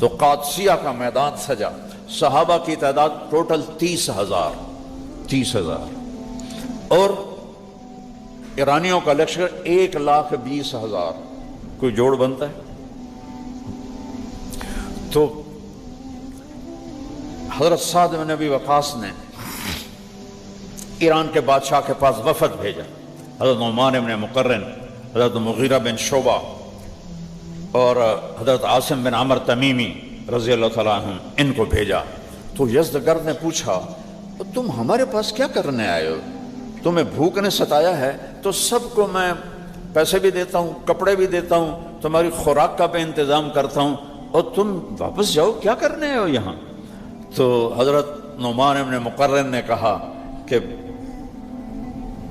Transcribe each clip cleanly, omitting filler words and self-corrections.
تو قادسیہ کا میدان سجا، صحابہ کی تعداد ٹوٹل 30,000 اور ایرانیوں کا لشکر 1,20,000۔ کوئی جوڑ بنتا ہے؟ تو حضرت سعد بن ابی وقاص نے ایران کے بادشاہ کے پاس وفد بھیجا، حضرت نعمان بن مقرن، حضرت مغیرہ بن شعبہ اور حضرت عاصم بن عمر تمیمی رضی اللہ تعالیٰ عنہ، ان کو بھیجا۔ تو یزدگرد نے پوچھا تم ہمارے پاس کیا کرنے آئے ہو؟ تمہیں بھوک نے ستایا ہے تو سب کو میں پیسے بھی دیتا ہوں، کپڑے بھی دیتا ہوں، تمہاری خوراک کا بھی انتظام کرتا ہوں، اور تم واپس جاؤ، کیا کرنے آئے ہو یہاں؟ تو حضرت نعمان بن مقرن نے کہا کہ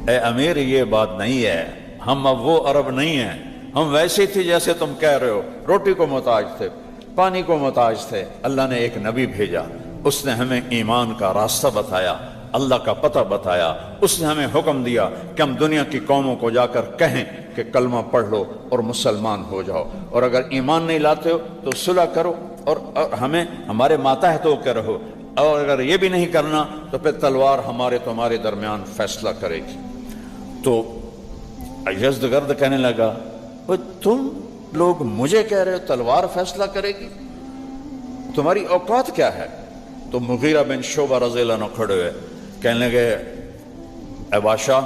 اے امیر یہ بات نہیں ہے، ہم اب وہ عرب نہیں ہیں، ہم ویسے تھے جیسے تم کہہ رہے ہو، روٹی کو محتاج تھے، پانی کو محتاج تھے۔ اللہ نے ایک نبی بھیجا، اس نے ہمیں ایمان کا راستہ بتایا، اللہ کا پتہ بتایا، اس نے ہمیں حکم دیا کہ ہم دنیا کی قوموں کو جا کر کہیں کہ کلمہ پڑھ لو اور مسلمان ہو جاؤ، اور اگر ایمان نہیں لاتے ہو تو صلح کرو اور ہمیں ہمارے ماتحت ہو کے رہو، اور اگر یہ بھی نہیں کرنا تو پھر تلوار ہمارے تمہارے درمیان فیصلہ کرے گی۔ تو یزدگرد کہنے لگا تم لوگ مجھے کہہ رہے ہو تلوار فیصلہ کرے گی؟ تمہاری اوقات کیا ہے؟ تو مغیرہ بن شعبہ رضی اللہ عنہ کھڑے ہوئے، کہنے لگے اے بادشاہ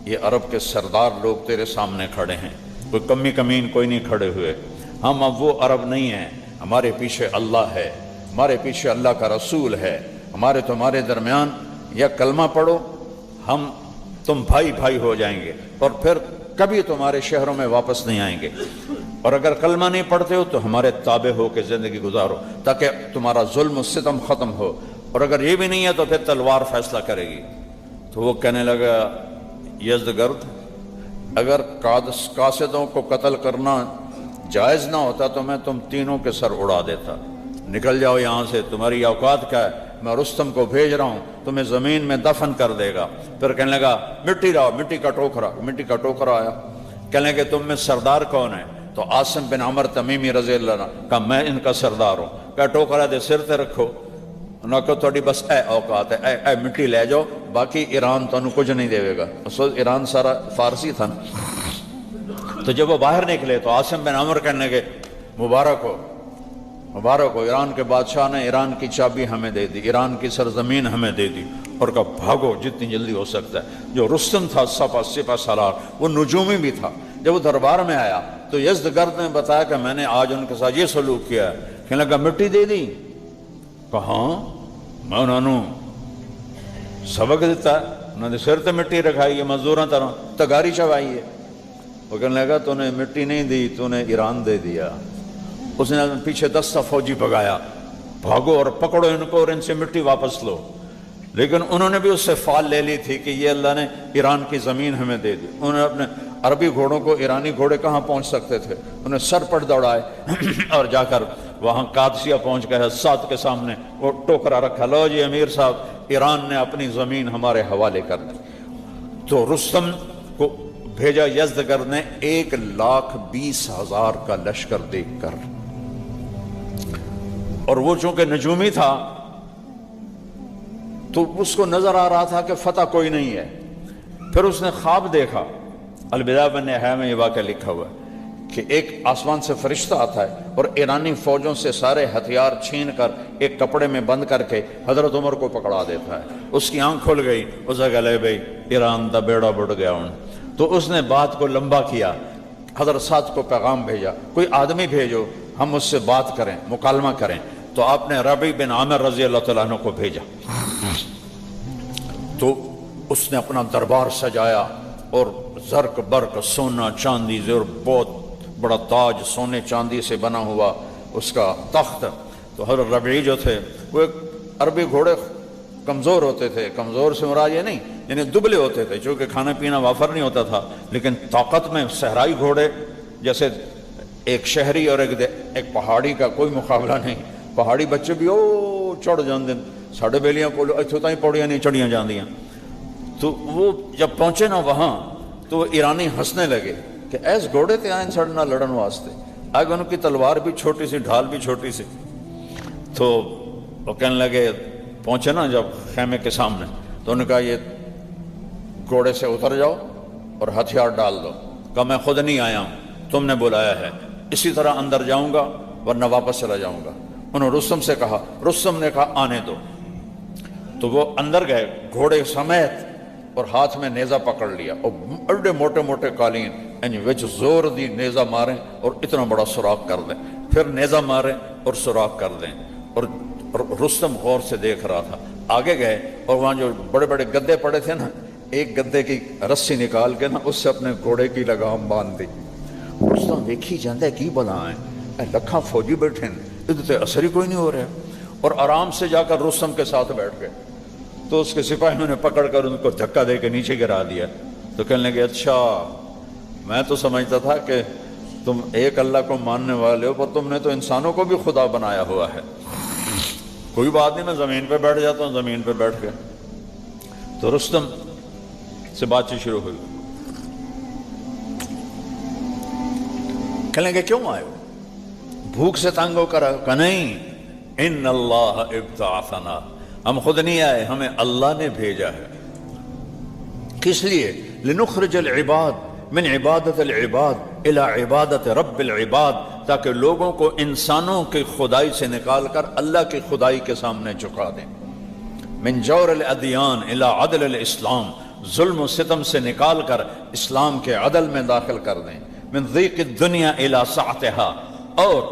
یہ عرب کے سردار لوگ تیرے سامنے کھڑے ہیں، کوئی کمی کمین کوئی نہیں کھڑے ہوئے، ہم اب وہ عرب نہیں ہیں، ہمارے پیچھے اللہ ہے، ہمارے پیچھے اللہ کا رسول ہے، ہمارے تمہارے درمیان یا کلمہ پڑھو، تم بھائی بھائی ہو جائیں گے اور پھر کبھی تمہارے شہروں میں واپس نہیں آئیں گے، اور اگر کلمہ نہیں پڑھتے ہو تو ہمارے تابع ہو کے زندگی گزارو تاکہ تمہارا ظلم و ستم ختم ہو، اور اگر یہ بھی نہیں ہے تو پھر تلوار فیصلہ کرے گی۔ تو وہ کہنے لگا یزدگرد اگر قاصدوں کو قتل کرنا جائز نہ ہوتا تو میں تم تینوں کے سر اڑا دیتا، نکل جاؤ یہاں سے، تمہاری اوقات کیا ہے؟ میں رستم کو بھیج رہا ہوں، تمہیں زمین میں دفن کر دے گا۔ پھر کہنے لگا مٹی لاؤ، مٹی کا ٹوکرا آیا، کہنے لگے تم میں سردار کون ہے؟ تو عاصم بن عمر تمیمی رضی اللہ عنہ کہا میں ان کا سردار ہوں، کہا ٹوکرا دے سر تے رکھو، نہ کہ تھوڑی بس اے اوقات ہے، اے مٹی لے جاؤ، باقی ایران تو انہوں کچھ نہیں دے گا۔ ایران سارا فارسی تھا نا۔ تو جب وہ باہر نکلے تو عاصم بن عمر کہنے لگے مبارک ہو ایران کے بادشاہ نے ایران کی چابی ہمیں دے دی، ایران کی سرزمین ہمیں دے دی، اور کہا بھاگو جتنی جلدی ہو سکتا ہے۔ جو رستم تھا سپہ سالار، وہ نجومی بھی تھا، جب وہ دربار میں آیا تو یزدگرد نے بتایا کہ میں نے آج ان کے ساتھ یہ سلوک کیا ہے، کہنے لگا مٹی دے دی؟ کہاں میں انہوں نے سبق دیتا ہے، انہوں نے سر تے مٹی رکھائی ہے، مزدوراں طرح تگاری چوائی ہے۔ وہ کہنے لگا تو نے مٹی نہیں دی، تو نے ایران دے دیا۔ اس نے پیچھے 10 فوجی بھگایا، بھاگو اور پکڑو ان کو اور ان سے مٹی واپس لو، لیکن انہوں نے بھی اس سے فال لے لی تھی کہ یہ اللہ نے ایران کی زمین ہمیں دے دی۔ انہوں نے اپنے عربی گھوڑوں کو، ایرانی گھوڑے کہاں پہنچ سکتے تھے، انہیں سر پر دوڑائے اور جا کر وہاں قادسیہ پہنچ گئے، ساتھ کے سامنے وہ ٹوکرا رکھا، لو جی امیر صاحب ایران نے اپنی زمین ہمارے حوالے کر دی۔ تو رستم کو بھیجا یزدگرد نے 1,20,000 کا لشکر دیکھ کر، اور وہ چونکہ نجومی تھا تو اس کو نظر آ رہا تھا کہ فتح کوئی نہیں ہے۔ پھر اس نے خواب دیکھا، البدایہ والنہایہ میں یہ واقعہ لکھا ہوا ہے کہ ایک آسمان سے فرشتہ آتا ہے اور ایرانی فوجوں سے سارے ہتھیار چھین کر ایک کپڑے میں بند کر کے حضرت عمر کو پکڑا دیتا ہے۔ اس کی آنکھ کھل گئی، اس نے کہا لے بھائی ایران دا بیڑا بڑھ گیا ہوں۔ تو اس نے بات کو لمبا کیا، حضرت سعد کو پیغام بھیجا کوئی آدمی بھیجو ہم اس سے بات کریں، مکالمہ کریں۔ تو آپ نے ربیع بن عامر رضی اللہ تعالیٰ عنہ کو بھیجا، تو اس نے اپنا دربار سجایا اور زرق برق سونا چاندی اور بہت بڑا تاج سونے چاندی سے بنا ہوا اس کا تخت۔ تو حضرت ربیع جو تھے وہ ایک عربی گھوڑے کمزور ہوتے تھے، کمزور سے مراد یہ نہیں یعنی دبلے ہوتے تھے، چونکہ کھانا پینا وافر نہیں ہوتا تھا، لیکن طاقت میں صحرائی گھوڑے جیسے ایک شہری اور ایک پہاڑی کا کوئی مقابلہ نہیں۔ پہاڑی بچے بھی چڑھ جاندے، ساڑھے بیلیاں کو اتوں تھی پوڑیاں نہیں چڑھیاں جاندیاں۔ تو وہ جب پہنچے نا وہاں تو وہ ایرانی ہنسنے لگے کہ ایس گھوڑے تے آئیں سڑنا لڑن واسطے، آگے ان کی تلوار بھی چھوٹی سی، ڈھال بھی چھوٹی سی. تو وہ کہنے لگے، پہنچے نا جب خیمے کے سامنے، تو انہوں نے کہا یہ گھوڑے سے اتر جاؤ اور ہتھیار ڈال دو. کہا میں خود نہیں آیا ہوں، تم نے بلایا ہے، اسی طرح اندر جاؤں گا ورنہ واپس چلا جاؤں گا. انہوں نے رستم سے کہا، رستم نے کہا آنے دو. تو وہ اندر گئے گھوڑے سمیت اور ہاتھ میں نیزہ پکڑ لیا اور بڑے موٹے موٹے قالین وچ زور دی نیزہ ماریں اور اتنا بڑا سوراخ کر دیں، پھر نیزہ ماریں اور سوراخ کر دیں. اور رستم غور سے دیکھ رہا تھا. آگے گئے اور وہاں جو بڑے بڑے گدے پڑے تھے نا، ایک گدے کی رسی نکال کے نا اس سے اپنے گھوڑے کی لگام باندھ دی. رستم دیکھی جاندہ ہے کی بلا ہے، لکھاں فوجی بیٹھے ہیں، ادھر تے اثر ہی کوئی نہیں ہو رہا. اور آرام سے جا کر رستم کے ساتھ بیٹھ گئے. تو اس کے سپاہیوں نے پکڑ کر ان کو دھکا دے کے نیچے گرا دیا. تو کہنے لگے اچھا میں تو سمجھتا تھا کہ تم ایک اللہ کو ماننے والے ہو، پر تم نے تو انسانوں کو بھی خدا بنایا ہوا ہے. کوئی بات نہیں، میں زمین پہ بیٹھ جاتا ہوں. زمین پہ بیٹھ گئے تو رستم سے بات چیت شروع ہوئی. کہنے لگے کیوں آئے ہو؟ بھوک سے تنگ ہو کر؟ کہ نہیں، ان اللہ ابتعثنا، ہم خود نہیں آئے، ہمیں اللہ نے بھیجا ہے. کس لیے؟ لنخرج العباد من عبادت العباد الى عبادت رب العباد، تاکہ لوگوں کو انسانوں کی خدائی سے نکال کر اللہ کی خدائی کے سامنے جھکا دیں. من جور الادیان الى عدل الاسلام، ظلم و ستم سے نکال کر اسلام کے عدل میں داخل کر دیں. من ضیق الدنیا الى سعتها، اور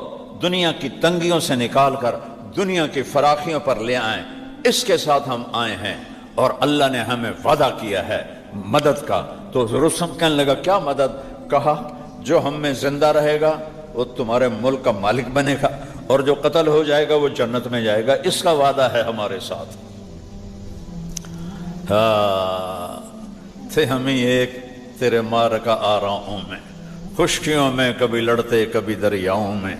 دنیا کی تنگیوں سے نکال کر دنیا کی فراخیوں پر لے آئیں. اس کے ساتھ ہم آئے ہیں اور اللہ نے ہمیں وعدہ کیا ہے مدد کا. تو رستم کہنے لگا کیا مدد؟ کہا جو ہم میں زندہ رہے گا وہ تمہارے ملک کا مالک بنے گا، اور جو قتل ہو جائے گا وہ جنت میں جائے گا. اس کا وعدہ ہے ہمارے ساتھ. تھے ہمیں ایک تیرے مارکا آراؤں میں، خشکیوں میں کبھی لڑتے کبھی دریاؤں میں،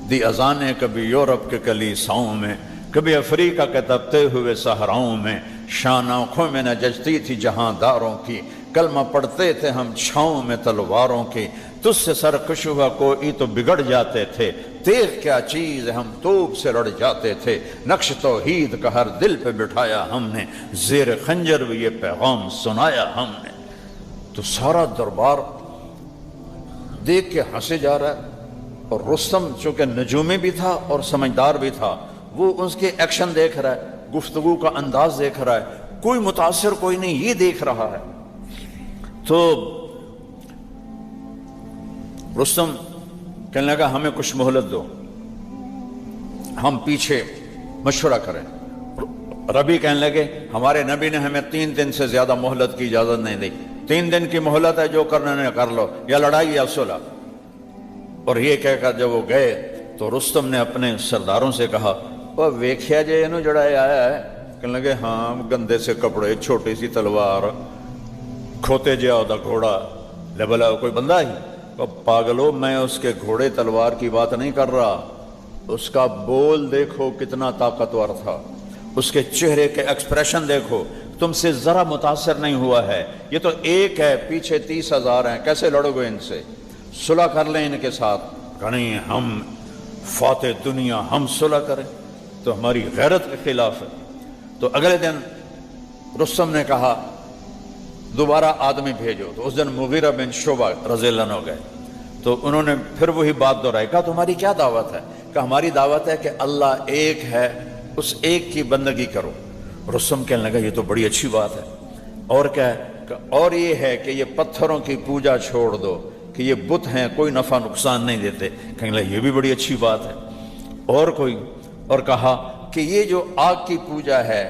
دی اذانیں کبھی یورپ کے کلیساؤں میں، کبھی افریقہ کے تپتے ہوئے صحراؤں میں. شان آنکھوں میں نہ ججتی تھی جہاں داروں کی، کلمہ پڑھتے تھے ہم چھاؤں میں تلواروں کی. تجھ سے سرکش ہوا کوئی تو بگڑ جاتے تھے، دیکھ کیا چیز ہم توپ سے لڑ جاتے تھے. نقش توحید کا ہر دل پہ بٹھایا ہم نے، زیر خنجر بھی یہ پیغام سنایا ہم نے. تو سارا دربار دیکھ کے ہنسے جا رہا ہے. اور رستم چونکہ نجومی بھی تھا اور سمجھدار بھی تھا، وہ اس کے ایکشن دیکھ رہا ہے، گفتگو کا انداز دیکھ رہا ہے. کوئی متاثر کوئی نہیں، یہ دیکھ رہا ہے. تو رستم کہنے لگا ہمیں کچھ مہلت دو، ہم پیچھے مشورہ کریں. ربی کہنے لگے ہمارے نبی نے ہمیں 3 دن سے زیادہ مہلت کی اجازت نہیں دی. 3 دن کی مہلت ہے، جو کرنا ہے کر لو، یا لڑائی یا صلح. اور یہ کہہ کر جب وہ گئے تو رستم نے اپنے سرداروں سے کہا وہ ویکھیا جے انہوں جڑا آیا ہے. کہنے لگے ہاں گندے سے کپڑے، چھوٹی سی تلوار، کھوتے جیا ہوتا گھوڑا، لے بلا کوئی بندہ ہی. پاگلو میں اس کے گھوڑے تلوار کی بات نہیں کر رہا، اس کا بول دیکھو کتنا طاقتور تھا، اس کے چہرے کے ایکسپریشن دیکھو، تم سے ذرا متاثر نہیں ہوا ہے. یہ تو ایک ہے، پیچھے 30,000 ہیں، کیسے لڑو گے ان سے؟ صلح کر لیں ان کے ساتھ. کہیں ہم فاتح دنیا ہم صلح کریں تو ہماری غیرت کے خلاف ہے. تو اگلے دن رستم نے کہا دوبارہ آدمی بھیجو. تو اس دن مغیرہ بن شعبہ رضی اللہ عنہ گئے. تو انہوں نے پھر وہی بات دہرائی. کہا تمہاری کیا دعوت ہے؟ کہ ہماری دعوت ہے کہ اللہ ایک ہے، اس ایک کی بندگی کرو. رستم کہنے لگا یہ تو بڑی اچھی بات ہے. اور کیا ہے؟ اور یہ ہے کہ یہ پتھروں کی پوجا چھوڑ دو، کہ یہ بت ہیں کوئی نفع نقصان نہیں دیتے. کہنے لگا یہ بھی بڑی اچھی بات ہے. اور کوئی؟ اور کہا کہ یہ جو آگ کی پوجا ہے،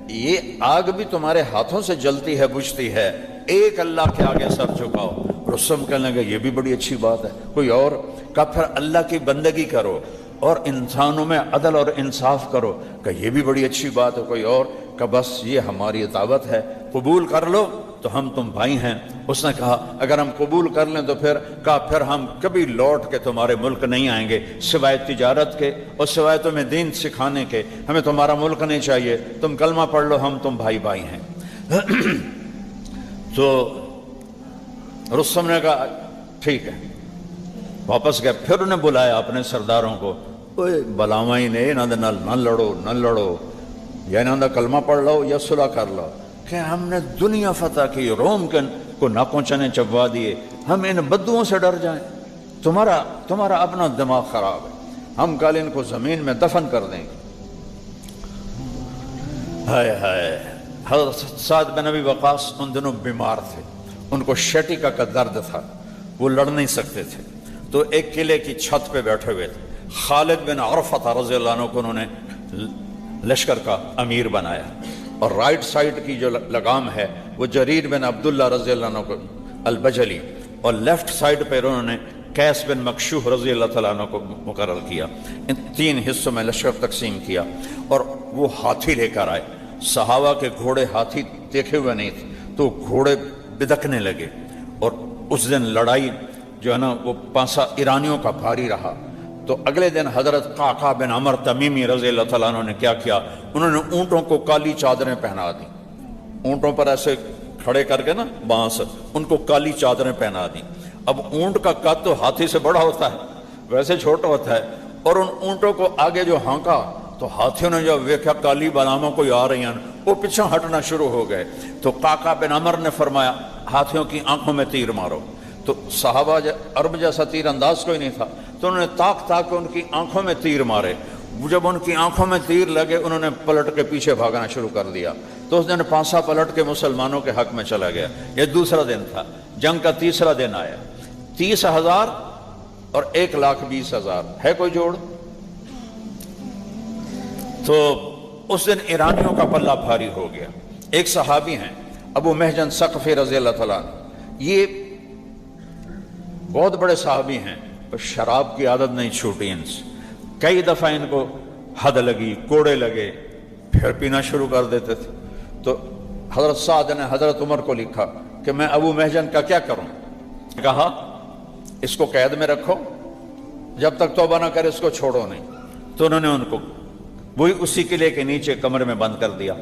یہ آگ بھی تمہارے ہاتھوں سے جلتی ہے، بجھتی ہے، ایک اللہ کے آگے سر جھکاؤ. رستم کہنے لگا یہ بھی بڑی اچھی بات ہے. کوئی اور؟ کہا پھر اللہ کی بندگی کرو اور انسانوں میں عدل اور انصاف کرو. کہ یہ بھی بڑی اچھی بات ہے. کوئی اور؟ کہ بس یہ ہماری دعوت ہے، قبول کر لو تو ہم تم بھائی ہیں. اس نے کہا اگر ہم قبول کر لیں تو پھر؟ کہا پھر ہم کبھی لوٹ کے تمہارے ملک نہیں آئیں گے، سوائے تجارت کے اور سوائے تمہیں دین سکھانے کے. ہمیں تمہارا ملک نہیں چاہیے، تم کلمہ پڑھ لو، ہم تم بھائی بھائی ہیں. تو رستم نے کہا ٹھیک ہے. واپس گئے، پھر انہیں بلایا اپنے سرداروں کو، اوے بلاواں ہی نے انہاں دے نال نہ لڑو نہ لڑو، یا انہاں دا کلمہ پڑھ لو یا صلح کر لو، کہ ہم نے دنیا فتح کی، روم کے کو ناکوں چنے چبوا دیے، ہم ان بدوؤں سے ڈر جائیں؟ تمہارا اپنا دماغ خراب ہے، ہم کل ان کو زمین میں دفن کر دیں گے۔ ہائے ہائے، حضرت سعد بن ابی وقاص ان دنوں بیمار تھے، ان کو شٹیکا کا درد تھا، وہ لڑ نہیں سکتے تھے، تو ایک قلعے کی چھت پہ بیٹھے ہوئے تھے۔ خالد بن عرفہ رضی اللہ عنہ کو انہوں نے لشکر کا امیر بنایا، اور رائٹ سائڈ کی جو لگام ہے وہ جریر بن عبداللہ رضی اللہ عنہ کو البجلی، اور لیفٹ سائڈ پہ انہوں نے قیس بن مکشوح رضی اللہ تعالیٰ عنہ کو مقرر کیا۔ ان 3 حصوں میں لشکر تقسیم کیا، اور وہ ہاتھی لے کر آئے۔ صحابہ کے گھوڑے ہاتھی دیکھے ہوئے نہیں تھے، تو گھوڑے بدکنے لگے، اور اس دن لڑائی جو ہے نا وہ پانسا ایرانیوں کا بھاری رہا۔ تو اگلے دن حضرت قعقاع بن عمر تمیمی رضی اللہ تعالیٰ عنہ نے کیا کیا، انہوں نے اونٹوں کو کالی چادریں پہنا دی، اونٹوں پر ایسے کھڑے کر کے نا بانس، ان کو کالی چادریں پہنا دی۔ اب اونٹ کا قد تو ہاتھی سے بڑا ہوتا ہے، ویسے چھوٹا ہوتا ہے، اور ان اونٹوں کو آگے جو ہانکا تو ہاتھیوں نے جب ویکھا کالی بلاموں کوئی آ رہی ہیں، وہ پیچھے ہٹنا شروع ہو گئے۔ تو قعقاع بن عمر نے فرمایا ہاتھیوں کی آنکھوں میں تیر مارو، تو صحابہ عرب جیسا تیر انداز کوئی نہیں تھا، تو انہوں نے تاک کے ان کی آنکھوں میں تیر مارے۔ جب ان کی آنکھوں میں تیر لگے، انہوں نے پلٹ کے پیچھے بھاگنا شروع کر دیا، تو اس دن پانسا پلٹ کے مسلمانوں کے حق میں چلا گیا۔ یہ دوسرا دن تھا، جنگ کا تیسرا دن آیا۔ 30,000 اور 1,20,000 ہے کوئی جوڑ؟ تو اس دن ایرانیوں کا پلہ بھاری ہو گیا۔ ایک صحابی ہیں ابو محجن ثقفی رضی اللہ تعالیٰ عنہ، یہ بہت بڑے صحابی ہیں، پر شراب کی عادت نہیں چھوٹی ان سے۔ کئی دفعہ ان کو حد لگی، کوڑے لگے، پھر پینا شروع کر دیتے تھے۔ تو حضرت سعد نے حضرت عمر کو لکھا کہ میں ابو محجن کا کیا کروں؟ کہا اس کو قید میں رکھو، جب تک توبہ نہ کرے اس کو چھوڑو نہیں۔ تو انہوں نے ان کو وہی اسی قلعے کے نیچے کمرے میں بند کر دیا۔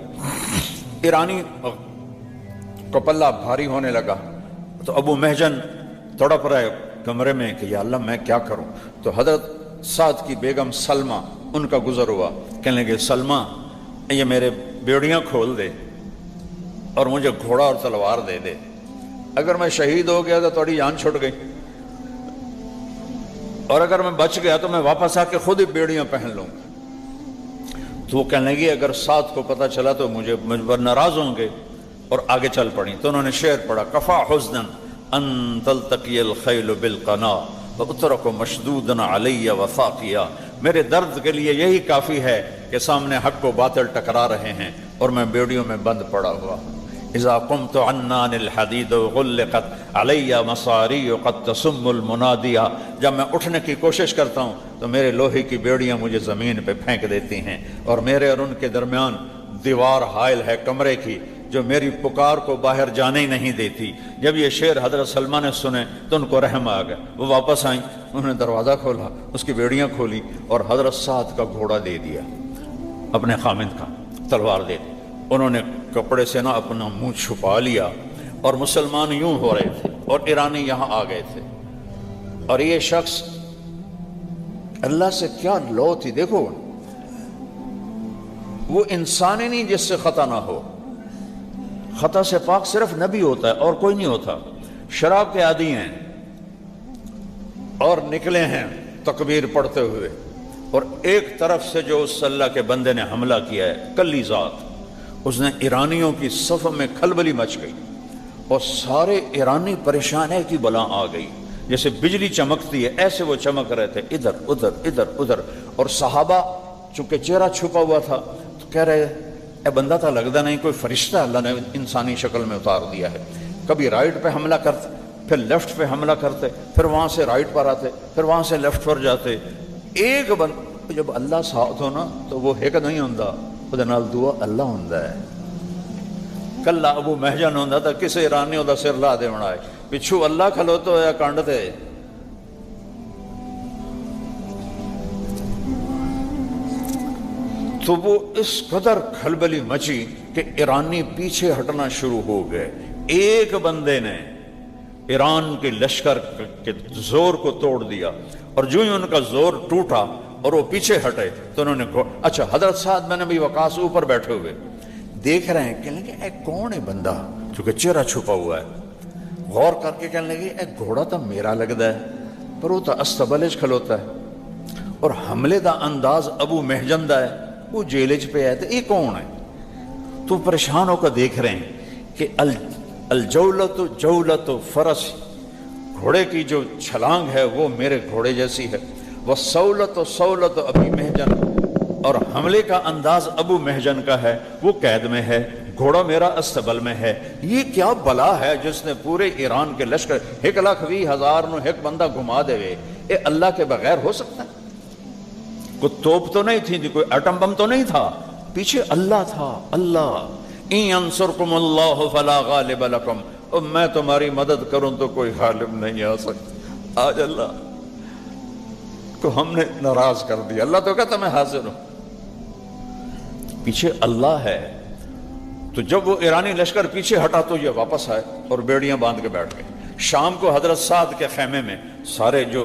ایرانی کو پلہ بھاری ہونے لگا، تو ابو محجن تڑپ رہے کمرے میں کہ یا اللہ میں کیا کروں۔ تو حضرت سعد کی بیگم سلمہ ان کا گزر ہوا، کہنے لگے سلمہ یہ میرے بیڑیاں کھول دے اور مجھے گھوڑا اور تلوار دے دے، اگر میں شہید ہو گیا تو تھوڑی جان چھوٹ گئی، اور اگر میں بچ گیا تو میں واپس آ کے خود ہی بیڑیاں پہن لوں۔ تو وہ کہنے لگی اگر سعد کو پتہ چلا تو مجھ پر ناراض ہوں گے، اور آگے چل پڑی۔ تو انہوں نے شعر پڑھا، کفا حزنا ان تلتقی الخیل بالقنا واترک مشدودا علی وثاقیا، میرے درد کے لیے یہی کافی ہے کہ سامنے حق و باطل ٹکرا رہے ہیں اور میں بیڑیوں میں بند پڑا ہوا۔ اذا قمت عنان الحدید غلقت علی مصاری قد تسم المنادیا، جب میں اٹھنے کی کوشش کرتا ہوں تو میرے لوہے کی بیڑیاں مجھے زمین پہ پھینک دیتی ہیں، اور میرے اور ان کے درمیان دیوار حائل ہے کمرے کی جو میری پکار کو باہر جانے ہی نہیں دیتی۔ جب یہ شعر حضرت سلمہ نے سنے تو ان کو رحم آ گیا، وہ واپس آئیں، انہوں نے دروازہ کھولا، اس کی بیڑیاں کھولی، اور حضرت سعد کا گھوڑا دے دیا، اپنے خامند کا تلوار دے دی۔ انہوں نے کپڑے سے نہ اپنا منہ چھپا لیا، اور مسلمان یوں ہو رہے تھے، اور ایرانی یہاں آ گئے تھے، اور یہ شخص اللہ سے کیا لو تھی، دیکھو وہ انسان ہی نہیں جس سے خطا نہ ہو، خطا سے پاک صرف نبی ہوتا ہے اور کوئی نہیں ہوتا۔ شراب کے عادی ہیں اور نکلے ہیں تکبیر پڑھتے ہوئے، اور ایک طرف سے جو اس اللہ کے بندے نے حملہ کیا ہے کلی ذات، اس نے ایرانیوں کی صف میں کھلبلی مچ گئی، اور سارے ایرانی پریشان ہے کہ بلا آ گئی، جیسے بجلی چمکتی ہے ایسے وہ چمک رہے تھے، ادھر ادھر ادھر ادھر۔ اور صحابہ چونکہ چہرہ چھپا ہوا تھا تو کہہ رہے اے بندہ تھا لگتا نہیں کوئی فرشتہ اللہ نے انسانی شکل میں اتار دیا ہے۔ کبھی رائٹ پہ حملہ کرتے، پھر لیفٹ پہ حملہ کرتے، پھر وہاں سے رائٹ پر آتے، پھر وہاں سے لیفٹ پر جاتے۔ ایک جب اللہ ساتھ ہو نا تو وہ ایک نہیں ہوتا، وہ نال دعا اللہ ہوتا ہے۔ کلا ابو محجن ہوتا تھا کسے ایرانی ہوتا سر لا دے بنائے، پچھو اللہ کھلوتا ہوا کانڈ تے۔ تو وہ اس قدر کھلبلی مچی کہ ایرانی پیچھے ہٹنا شروع ہو گئے۔ ایک بندے نے ایران کے لشکر کے زور کو توڑ دیا، اور جو ہی ان کا زور ٹوٹا اور وہ پیچھے ہٹے تو انہوں نے اچھا حضرت سعد بن ابی وقاص اوپر بیٹھے ہوئے دیکھ رہے ہیں، کہنے لگے اے کون ہے بندہ چونکہ چہرہ چھپا ہوا ہے، غور کر کے کہنے لگے اے گھوڑا تو میرا لگتا ہے پر وہ تو استبلج کھلوتا ہے، اور حملے دا انداز ابو محجن دا ہے، وہ جیلج پہ آئے تو یہ کون ہے؟ تو پریشان ہو کر دیکھ رہے ہیں کہ الجولت جولت فرس، گھوڑے کی جو چھلانگ ہے وہ میرے گھوڑے جیسی ہے، وہ سولت سولت ابی محجن، اور حملے کا انداز ابو محجن کا ہے، وہ قید میں ہے، گھوڑا میرا استبل میں ہے۔ یہ کیا بلا ہے جس نے پورے ایران کے لشکر 1,20,000 نو ایک بندہ گھما دے گئے؟ اے اللہ کے بغیر ہو سکتا ہے؟ کوئی توپ تو نہیں تھی، کوئی ایٹم بم تو نہیں تھا، پیچھے اللہ تھا۔ اللہ ان ینصرکم اللہ فلا غالب لکم، اور میں تمہاری مدد کروں تو کوئی غالب نہیں آ سکتا۔ آج اللہ کو ہم نے ناراض کر دیا، اللہ تو کہتا میں حاضر ہوں، پیچھے اللہ ہے۔ تو جب وہ ایرانی لشکر پیچھے ہٹا تو یہ واپس آئے اور بیڑیاں باندھ کے بیٹھ گئے۔ شام کو حضرت سعد کے خیمے میں سارے جو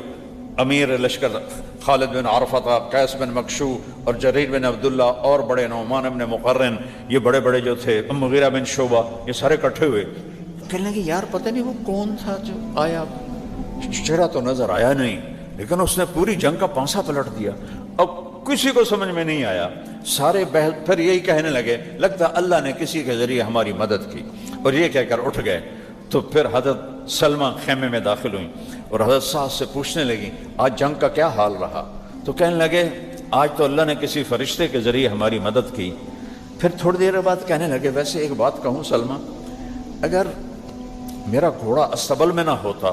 امیر لشکر خالد بن عرفہ، قیس بن مکشو اور جریر بن عبداللہ اور بڑے نعمان بن مقرن، یہ بڑے بڑے جو تھے، مغیرہ بن شعبہ، یہ سارے کٹھے ہوئے، کہنے لگے یار پتہ نہیں وہ کون تھا جو آیا، چہرہ تو نظر آیا نہیں لیکن اس نے پوری جنگ کا پانسا پلٹ دیا۔ اب کسی کو سمجھ میں نہیں آیا، سارے پھر یہی کہنے لگے لگتا اللہ نے کسی کے ذریعے ہماری مدد کی، اور یہ کہہ کر اٹھ گئے۔ تو پھر حضرت سلمہ خیمے میں داخل ہوئیں اور حضرت سعد سے پوچھنے لگی آج جنگ کا کیا حال رہا؟ تو کہنے لگے آج تو اللہ نے کسی فرشتے کے ذریعے ہماری مدد کی۔ پھر تھوڑی دیر بعد کہنے لگے ویسے ایک بات کہوں سلمہ، اگر میرا گھوڑا استبل میں نہ ہوتا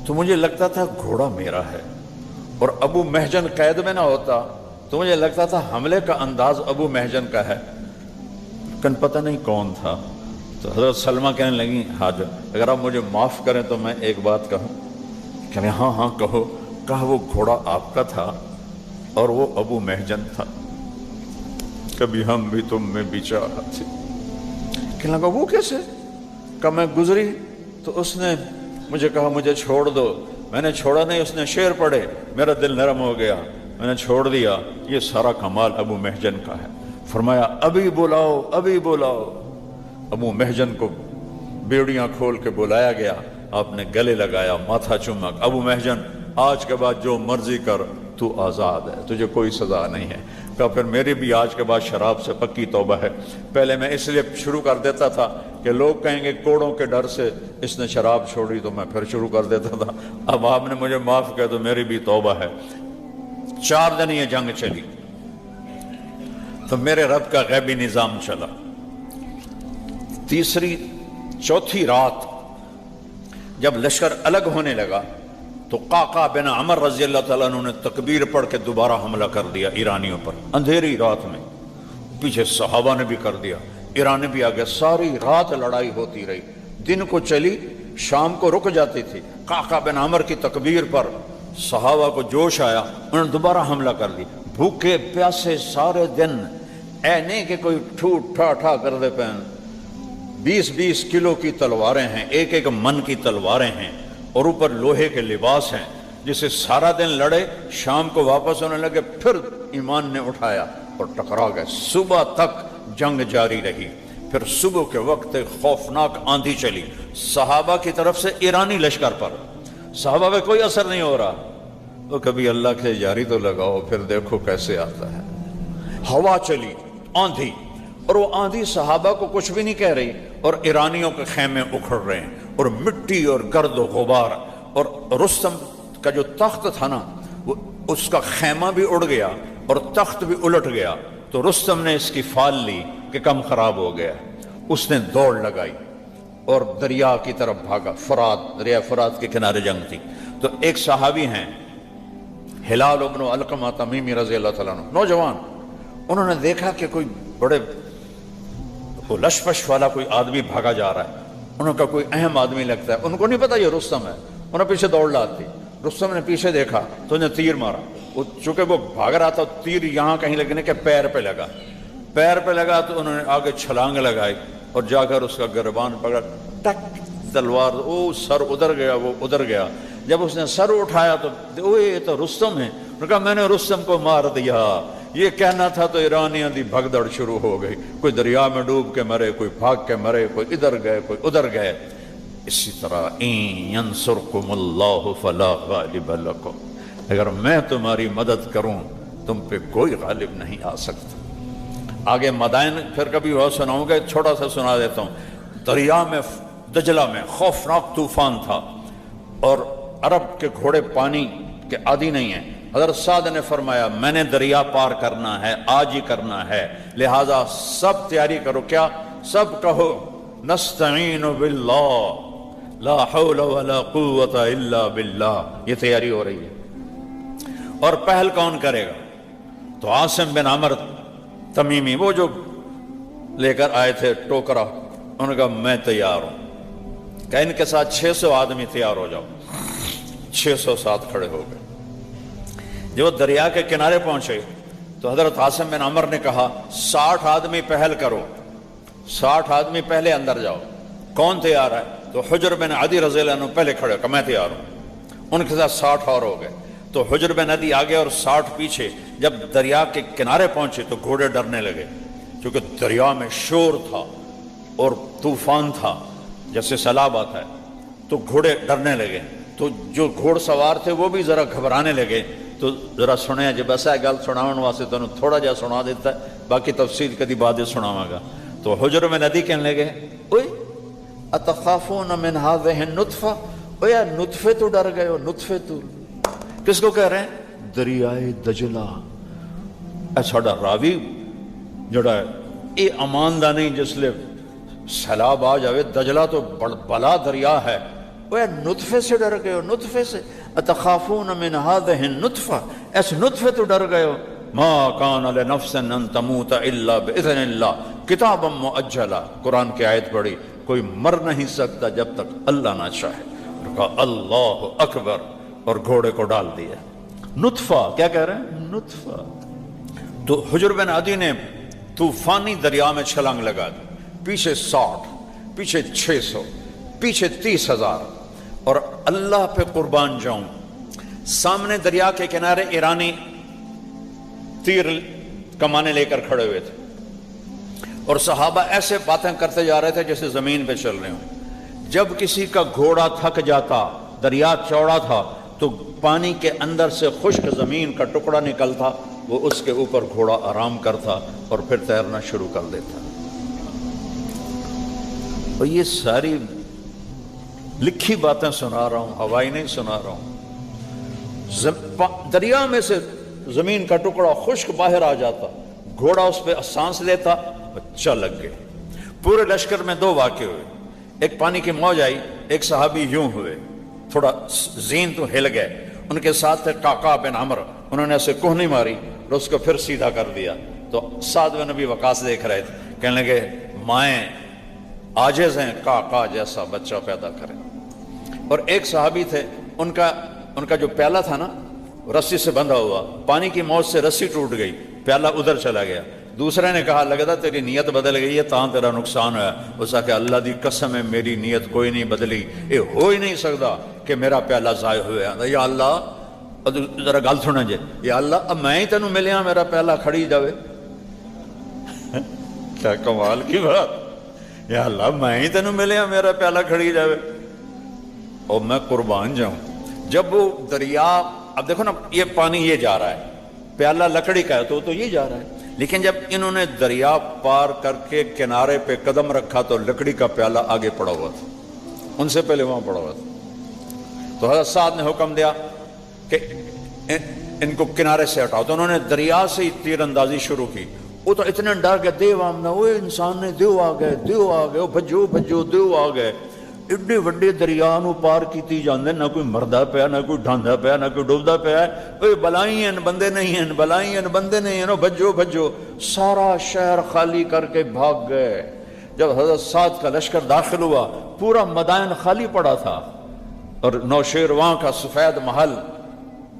تو مجھے لگتا تھا گھوڑا میرا ہے، اور ابو محجن قید میں نہ ہوتا تو مجھے لگتا تھا حملے کا انداز ابو محجن کا ہے، لیکن پتہ نہیں کون تھا۔ تو حضرت سلمہ کہنے لگی حاضر، اگر آپ مجھے معاف کریں تو میں ایک بات کہوں؟ کہ ہاں ہاں کہو۔ کہا وہ گھوڑا آپ کا تھا اور وہ ابو محجن تھا، کبھی ہم بھی تم میں بیچارہ تھے۔ کہنے لگا وہ کیسے؟ کہ میں گزری تو اس نے مجھے کہا مجھے چھوڑ دو، میں نے چھوڑا نہیں، اس نے شعر پڑھے، میرا دل نرم ہو گیا، میں نے چھوڑ دیا۔ یہ سارا کمال ابو محجن کا ہے۔ فرمایا ابھی بلاؤ ابھی بلاؤ۔ ابو محجن کو بیڑیاں کھول کے بلایا گیا، آپ نے گلے لگایا، ماتھا چوما، ابو محجن آج کے بعد جو مرضی کر، تو آزاد ہے، تجھے کوئی سزا نہیں ہے۔ کہا پھر میری بھی آج کے بعد شراب سے پکی توبہ ہے۔ پہلے میں اس لیے شروع کر دیتا تھا کہ لوگ کہیں گے کوڑوں کے ڈر سے اس نے شراب چھوڑی، تو میں پھر شروع کر دیتا تھا۔ اب آپ نے مجھے معاف کیا تو میری بھی توبہ ہے۔ 4 دن یہ جنگ چلی تو میرے رب کا غیبی نظام چلا۔ چوتھی رات جب لشکر الگ ہونے لگا تو قعقاع بن عمر رضی اللہ تعالیٰ عنہ نے تکبیر پڑھ کے دوبارہ حملہ کر دیا ایرانیوں پر، اندھیری رات میں۔ پیچھے صحابہ نے بھی کر دیا، ایرانی بھی آگے، ساری رات لڑائی ہوتی رہی، دن کو چلی، شام کو رک جاتی تھی۔ قعقاع بن عمر کی تکبیر پر صحابہ کو جوش آیا، انہوں نے دوبارہ حملہ کر دی، بھوکے پیاسے سارے دن، اے نہیں کہ کوئی ٹھوٹ ٹھا ٹھا کر دے پہن، 20-20 کلو کی تلواریں ہیں، ایک ایک من کی تلواریں ہیں، اور اوپر لوہے کے لباس ہیں، جسے سارا دن لڑے، شام کو واپس ہونے لگے، پھر ایمان نے اٹھایا اور ٹکرا گئے۔ صبح تک جنگ جاری رہی۔ پھر صبح کے وقت ایک خوفناک آندھی چلی صحابہ کی طرف سے ایرانی لشکر پر، صحابہ پہ کوئی اثر نہیں ہو رہا۔ تو کبھی اللہ کے جاری تو لگاؤ، پھر دیکھو کیسے آتا ہے۔ ہوا چلی، آندھی، اور وہ آندھی صحابہ کو کچھ بھی نہیں کہہ رہی، اور ایرانیوں کے خیمے اکھڑ رہے ہیں، اور مٹی اور گرد و غبار، اور رستم کا جو تخت تھا نا، وہ اس کا خیمہ بھی اڑ گیا اور تخت بھی الٹ گیا۔ تو رستم نے اس کی فال لی کہ کم خراب ہو گیا، اس نے دوڑ لگائی اور دریا کی طرف بھاگا، فرات، دریا فرات کے کنارے جنگ تھی۔ تو ایک صحابی ہیں ہلال ابن علقمہ تمیمی رضی اللہ تعالیٰ عنہ، نوجوان، انہوں نے دیکھا کہ کوئی بڑے لشپش والا کوئی آدمی بھاگا جا رہا ہے، انہوں کا کوئی اہم آدمی لگتا ہے، ان کو نہیں پتا یہ رستم ہے، انہوں پیچھے دوڑ لاتی۔ رستم نے پیچھے دیکھا تو انہیں تیر مارا، چونکہ وہ بھاگ رہا تھا، تیر یہاں کہیں لگنے کے پیر پہ لگا، پیر پہ لگا تو انہوں نے آگے چھلانگ لگائی اور جا کر اس کا گربان پکڑا، ٹک، تلوار، او سر ادھر گیا، وہ ادھر گیا۔ جب اس نے سر اٹھایا تو اوے یہ تو رستم ہے۔ انہوں نے کہا میں نے رستم کو مار دیا۔ یہ کہنا تھا تو ایرانیاں دی بھگدڑ شروع ہو گئی، کوئی دریا میں ڈوب کے مرے، کوئی بھاگ کے مرے، کوئی ادھر گئے کوئی ادھر گئے۔ اسی طرح ان ینصرکم اللہ فلا غالب لکم، اگر میں تمہاری مدد کروں تم پہ کوئی غالب نہیں آ سکتا۔ آگے مدائن پھر کبھی وہ سناؤں گا، چھوٹا سا سنا دیتا ہوں۔ دریا میں دجلہ میں خوفناک طوفان تھا اور عرب کے گھوڑے پانی کے عادی نہیں ہیں۔ حضرت سعد نے فرمایا میں نے دریا پار کرنا ہے، آج ہی کرنا ہے، لہذا سب تیاری کرو۔ کیا؟ سب کہو نستعین باللہ لا حول ولا قوت الا باللہ۔ یہ تیاری ہو رہی ہے۔ اور پہل کون کرے گا؟ تو عاصم بن عمر تمیمی، وہ جو لے کر آئے تھے ٹوکرا، انہوں نے کہا میں تیار ہوں۔ کہ ان کے ساتھ 600 آدمی تیار ہو جاؤ۔ 600 ساتھ کھڑے ہو گئے۔ جب وہ دریا کے کنارے پہنچے تو حضرت عاصم بن عمر نے کہا 60 آدمی پہل کرو، 60 آدمی پہلے اندر جاؤ۔ کون تیار ہے؟ تو حجر بن عدی رضی اللہ عنہ پہلے کھڑے کہ میں تیار ہوں۔ ان کے ساتھ 60 اور ہو گئے۔ تو حجر بن عدی آگے اور 60 پیچھے۔ جب دریا کے کنارے پہنچے تو گھوڑے ڈرنے لگے، کیونکہ دریا میں شور تھا اور طوفان تھا جیسے سیلاب آتا ہے، تو گھوڑے ڈرنے لگے۔ تو جو گھوڑ سوار تھے وہ بھی ذرا گھبرانے لگے۔ تو ذرا سنیں، جب ایسا گل سناون واسطے تو تھوڑا جہا سنا دیتا ہے، باقی تفصیل کدی بعد سناواں گا۔ تو حجر بن عدی کہنے لگے اوئے اتخافون من هذه النطفہ، اوے یار نطفے تو ڈر گئے ہو، نطفے تو کس کو کہہ رہے ہیں؟ دریائے دجلہ۔ اے ساڈا راوی جڑا ہے یہ اماندہ نہیں، جس لئے سیلاب آ جاوے، دجلہ تو بلا دریا ہے، وہ نطفے سے ڈر گئے ہو، نطفے سے۔ اتخافون من هذه النطفہ، اس نطفے تو ڈر گئے ہو۔ ما کان لنفس ان تموت الا باذن اللہ کتابا مؤجلا۔ قرآن کی آیت پڑھی، کوئی مر نہیں سکتا جب تک اللہ نہ چاہے۔ کہا اللہ اکبر، اور گھوڑے کو ڈال دیا۔ نطفہ کیا کہہ رہے ہیں؟ نطفہ۔ تو حجر بن عدی نے طوفانی دریا میں چھلانگ لگا دی۔ پیچھے 60، پیچھے 600، پیچھے 30,000، اور اللہ پہ قربان جاؤں سامنے دریا کے کنارے ایرانی تیر کمانے لے کر کھڑے ہوئے تھے، اور صحابہ ایسے باتیں کرتے جا رہے تھے جیسے زمین پہ چل رہے ہوں۔ جب کسی کا گھوڑا تھک جاتا، دریا چوڑا تھا، تو پانی کے اندر سے خشک زمین کا ٹکڑا نکلتا، وہ اس کے اوپر گھوڑا آرام کرتا اور پھر تیرنا شروع کر دیتا۔ اور یہ ساری لکھی باتیں سنا رہا ہوں، ہوائی نہیں سنا رہا ہوں۔ دریا میں سے زمین کا ٹکڑا خشک باہر آ جاتا، گھوڑا اس پہ سانس لیتا اور چل لگ گئے۔ پورے لشکر میں 2 واقعے ہوئے، ایک پانی کی موج آئی، ایک صحابی یوں ہوئے، تھوڑا زین تو ہل گئے۔ ان کے ساتھ تھے قعقاع بن عمرو، انہوں نے اسے کوہنی ماری اور اس کو پھر سیدھا کر دیا۔ تو سعد بن نبی وقاص دیکھ رہے تھے، کہنے لگے مائیں عاجز ہیں، قعقاع جیسا بچہ پیدا کریں۔ اور ایک صحابی تھے، ان کا جو پیالہ تھا نا رسی سے بندھا ہوا، پانی کی موج سے رسی ٹوٹ گئی، پیالہ ادھر چلا گیا۔ دوسرے نے کہا لگتا تیری نیت بدل گئی ہے، تاں تیرا نقصان ہوا۔ اس نے کہا اللہ دی قسم ہے میری نیت کوئی نہیں بدلی، یہ ہو ہی نہیں سکتا کہ میرا پیالہ ضائع ہوا۔ یا اللہ ذرا گل سنیں جے، یا اللہ اب میں ہی تینوں ملیا میرا پیالہ کھڑی جاوے۔ کیا کمال کی بات، یا اللہ میں ہی تینوں ملیا میرا پیالہ کھڑی جاوے اور میں قربان جاؤں۔ جب وہ دریا، اب دیکھو نا یہ پانی یہ جا رہا ہے، پیالہ لکڑی کا ہے تو یہ جا رہا ہے، لیکن جب انہوں نے دریا پار کر کے کنارے پہ قدم رکھا تو لکڑی کا پیالہ آگے پڑا ہوا تھا، ان سے پہلے وہاں پڑا ہوا تھا۔ تو حضرت سعد نے حکم دیا کہ ان کو کنارے سے ہٹاؤ، تو انہوں نے دریا سے ہی تیر اندازی شروع کی۔ وہ تو اتنے ڈر گئے، دیو آمنا، وہ انسان نے دیو آ گئے، دیو آ گئے، وہ بھجو بھجو دیو آ گئے۔ ایڈے وڈے دریا نو پار کیتی جاندے، نہ کوئی مردا پیا، نہ کوئی ڈھاندا پیا، نہ کوئی ڈوبدا پیا، اوے بلائی ہیں بندے نہیں ہیں، بلائی ہیں بندے نہیں ہیں، بھجو بھجو۔ سارا شہر خالی کر کے بھاگ گئے۔ جب حضرت سعد کا لشکر داخل ہوا، پورا مدائن خالی پڑا تھا، اور نوشیروان کا سفید محل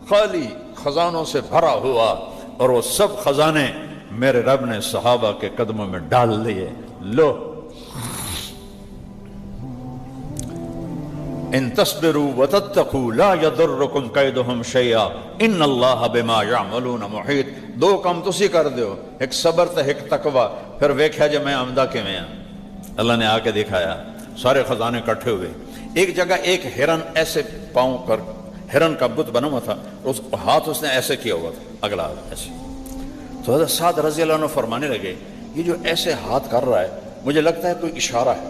خالی خزانوں سے بھرا ہوا، اور وہ سب خزانے میرے رب نے صحابہ کے قدموں میں ڈال لیے۔ لو ان تصبروا وتتقوا لا يضركم كيدهم شيئا ان اللہ بما يعملون محیط. دو کام تسی کر دیو، ایک صبر تے ایک تقوی، پھر ویکھیا جے میں آمدہ کیویں ہاں. اللہ نے آ کے دکھایا، سارے خزانے کٹھے ہوئے. ایک جگہ ایک ہرن ایسے پاؤں کر، ہرن کا بت بنا ہوا تھا، اس ہاتھ اس نے ایسے کیا ہوا تھا، اگلا ایسے. تو حضرت سعد رضی اللہ عنہ فرمانے لگے یہ جو ایسے ہاتھ کر رہا ہے مجھے لگتا ہے کوئی اشارہ ہے.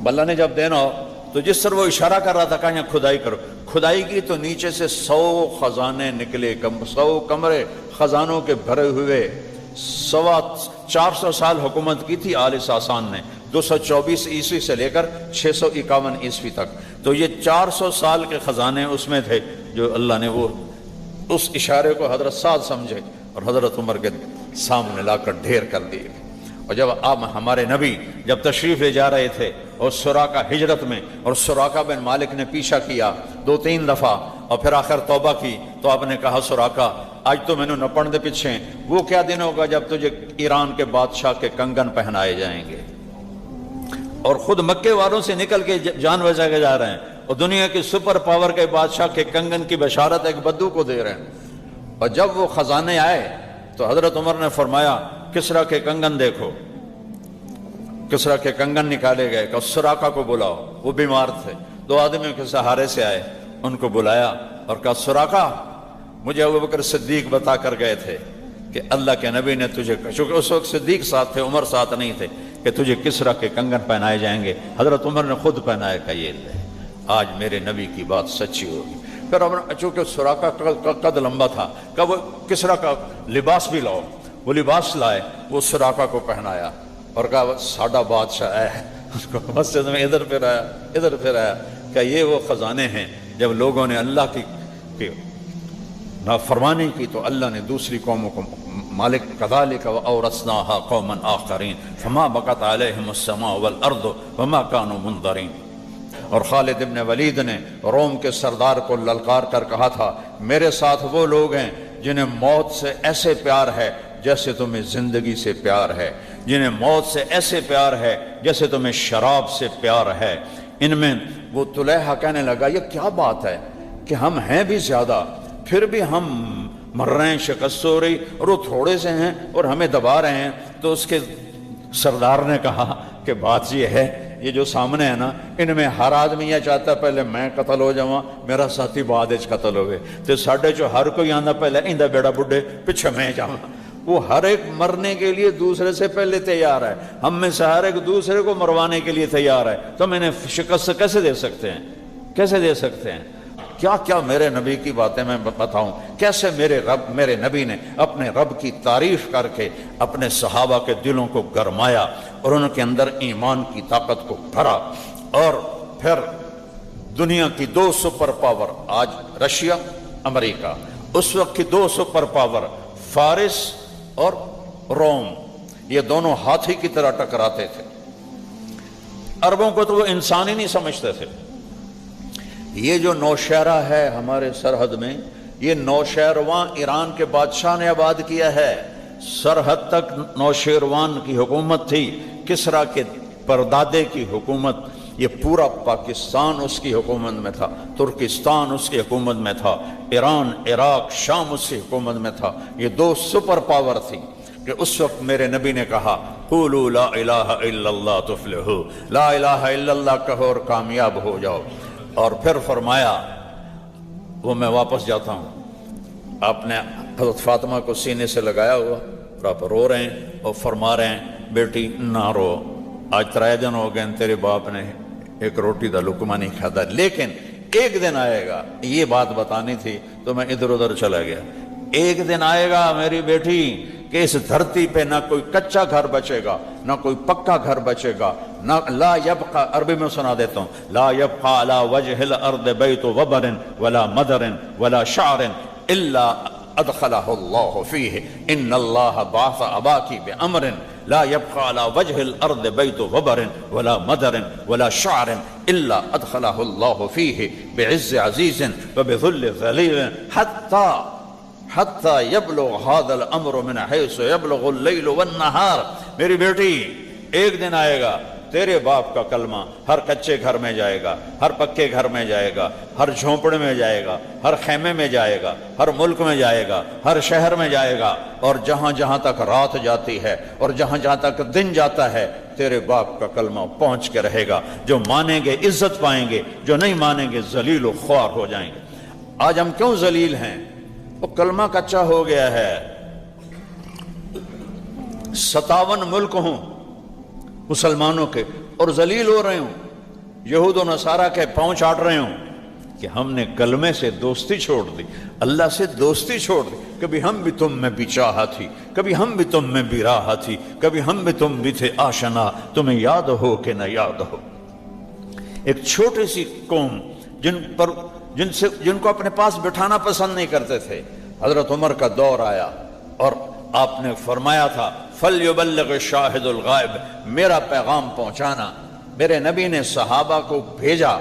اللہ نے جب دینا ہو تو جس طرح وہ اشارہ کر رہا تھا کہا یہاں کھدائی کرو، کھدائی کی تو نیچے سے 100 خزانے نکلے، 100 کمرے خزانوں کے بھرے ہوئے. 450 سال حکومت کی تھی آل ساسان نے، 224 عیسوی سے لے کر 651 عیسوی تک. تو یہ 400 سال کے خزانے اس میں تھے جو اللہ نے وہ اس اشارے کو حضرت سعد سمجھے اور حضرت عمر کے سامنے لا کر ڈھیر کر دیے. اور جب آپ ہمارے نبی جب تشریف لے جا رہے تھے اور سراقہ ہجرت میں، اور سراقہ بن مالک نے پیچھا کیا 2-3 دفعہ اور پھر آخر توبہ کی، تو آپ نے کہا سراقہ آج تو میں نے نہ پڑھ دے پیچھے، وہ کیا دن ہوگا جب تجھے ایران کے بادشاہ کے کنگن پہنائے جائیں گے. اور خود مکے والوں سے نکل کے جان بچا کے جا رہے ہیں اور دنیا کی سپر پاور کے بادشاہ کے کنگن کی بشارت ایک بدو کو دے رہے ہیں. اور جب وہ خزانے آئے تو حضرت عمر نے فرمایا کسرا کے کنگن دیکھو. کسرا کے کنگن نکالے گئے کہ سراقہ کو بلاؤ، وہ بیمار تھے، 2 آدمیوں کے سہارے سے آئے، ان کو بلایا اور کہا سراقہ مجھے ابوبکر صدیق بتا کر گئے تھے کہ اللہ کے نبی نے تجھے، چونکہ اس وقت صدیق ساتھ تھے عمر ساتھ نہیں تھے، کہ تجھے کسرا کے کنگن پہنائے جائیں گے. حضرت عمر نے خود پہنائے کہ یہ لے، آج میرے نبی کی بات سچی ہوگی. پھر چونکہ سراقہ کا قد لمبا تھا کہ وہ کسرا کا لباس بھی لاؤ، وہ لباس لائے، وہ سراقہ کو پہنایا اور کہا ساڈا بادشاہ ہے. اس کو مسجد میں ادھر پھر آیا کہ یہ وہ خزانے ہیں جب لوگوں نے اللہ کی نافرمانی کی تو اللہ نے دوسری قوموں کو مالک کذالک وَأَوْرَثْنَاهَا قَوْمًا آخَرِينَ فَمَا بَقَتْ عَلَيْهِمُ السَّمَاءُ وَالْأَرْضُ وَمَا كَانُوا مُنظَرِينَ. اور خالد ابن ولید نے روم کے سردار کو للکار کر کہا تھا میرے ساتھ وہ لوگ ہیں جنہیں موت سے ایسے پیار ہے جیسے تمہیں زندگی سے پیار ہے، جنہیں موت سے ایسے پیار ہے جیسے تمہیں شراب سے پیار ہے. ان میں وہ طلیحہ کہنے لگا یہ کیا بات ہے کہ ہم ہیں بھی زیادہ پھر بھی ہم مر رہے ہیں، شکست ہو رہی، اور وہ تھوڑے سے ہیں اور ہمیں دبا رہے ہیں. تو اس کے سردار نے کہا کہ بات یہ ہے یہ جو سامنے ہے نا ان میں ہر آدمی یہ چاہتا ہے پہلے میں قتل ہو جاؤں میرا ساتھی بعد وچ قتل ہوئے، تو ساڈے جو ہر کوئی آندا پہلے ایندا بیڑا بڈھے پیچھے میں جاؤں. وہ ہر ایک مرنے کے لیے دوسرے سے پہلے تیار ہے، ہم میں سے ہر ایک دوسرے کو مروانے کے لیے تیار ہے. تو میں نے شکست کیسے دے سکتے ہیں، کیسے دے سکتے ہیں؟ کیا کیا میرے نبی کی باتیں میں بتاؤں، کیسے میرے نبی نے اپنے رب کی تعریف کر کے اپنے صحابہ کے دلوں کو گرمایا اور ان کے اندر ایمان کی طاقت کو بھرا. اور پھر دنیا کی 2 سپر پاور، آج رشیا امریکہ، اس وقت کی 2 سپر پاور فارس اور روم، یہ دونوں ہاتھی کی طرح ٹکراتے تھے. عربوں کو تو وہ انسان ہی نہیں سمجھتے تھے. یہ جو نوشہرہ ہے ہمارے سرحد میں، یہ نوشہروان ایران کے بادشاہ نے آباد کیا ہے. سرحد تک نوشہروان کی حکومت تھی، کسرا کے پردادے کی حکومت. یہ پورا پاکستان اس کی حکومت میں تھا، ترکستان اس کی حکومت میں تھا، ایران، عراق، شام اس کی حکومت میں تھا. یہ 2 سپر پاور تھی کہ اس وقت میرے نبی نے کہا قولوا لا الہ الا اللہ تفلحوا، لا الہ الا اللہ کہو اور کامیاب ہو جاؤ. اور پھر فرمایا، وہ میں واپس جاتا ہوں، آپ نے حضرت فاطمہ کو سینے سے لگایا ہوا اور آپ رو رہے ہیں اور فرما رہے ہیں بیٹی نہ رو، آج 3 دن ہو گئے تیرے باپ نے ایک روٹی دا لقمہ نہیں کھاتا، لیکن ایک دن آئے گا. یہ بات بتانی تھی تو میں ادھر ادھر چلا گیا. ایک دن آئے گا میری بیٹی کہ اس دھرتی پہ نہ کوئی کچا گھر بچے گا، نہ کوئی پکا گھر بچے گا، نہ لا یبقى، عربی میں سنا دیتا ہوں، لا یبقى على وجه الارض بیت وبر ولا مدر ولا شعر الا ادخلہ اللہ فیہ ان اللہ بعث اباکی بامر لا يبقى على وجه الارض بیت وبر ولا مدر ولا شعر الا ادخلہ اللہ فیہ بعز عزیز وبذل ذلیل حتی یبلغ هذا الامر من حیث یبلغ اللیل والنہار. میری بیٹی ایک دن آئے گا تیرے باپ کا کلمہ ہر کچے گھر میں جائے گا، ہر پکے گھر میں جائے گا، ہر جھونپڑے میں جائے گا، ہر خیمے میں جائے گا، ہر ملک میں جائے گا، ہر شہر میں جائے گا، اور جہاں جہاں تک رات جاتی ہے اور جہاں جہاں تک دن جاتا ہے تیرے باپ کا کلمہ پہنچ کے رہے گا۔ جو مانیں گے عزت پائیں گے، جو نہیں مانیں گے ذلیل و خوار ہو جائیں گے۔ آج ہم کیوں ذلیل ہیں؟ وہ کلمہ کچا ہو گیا ہے۔ 57 ملک ہوں مسلمانوں کے اور ذلیل ہو رہے ہوں، یہود و نصارہ کے پاؤں چاٹ رہے ہوں کہ ہم نے کلمے سے دوستی چھوڑ دی، اللہ سے دوستی چھوڑ دی۔ کبھی ہم بھی تم میں بھی چاہا تھی، کبھی ہم بھی تم میں بھی راہ تھی، کبھی ہم بھی تم بھی تھے آشنا، تمہیں یاد ہو کہ نہ یاد ہو۔ ایک چھوٹی سی قوم جن کو اپنے پاس بٹھانا پسند نہیں کرتے تھے، حضرت عمر کا دور آیا اور آپ نے فرمایا تھا فَلْيُبَلِّغِ الشَّاهِدُ الْغَائِبُ، میرا پیغام پہنچانا۔ میرے نبی نے صحابہ کو بھیجا،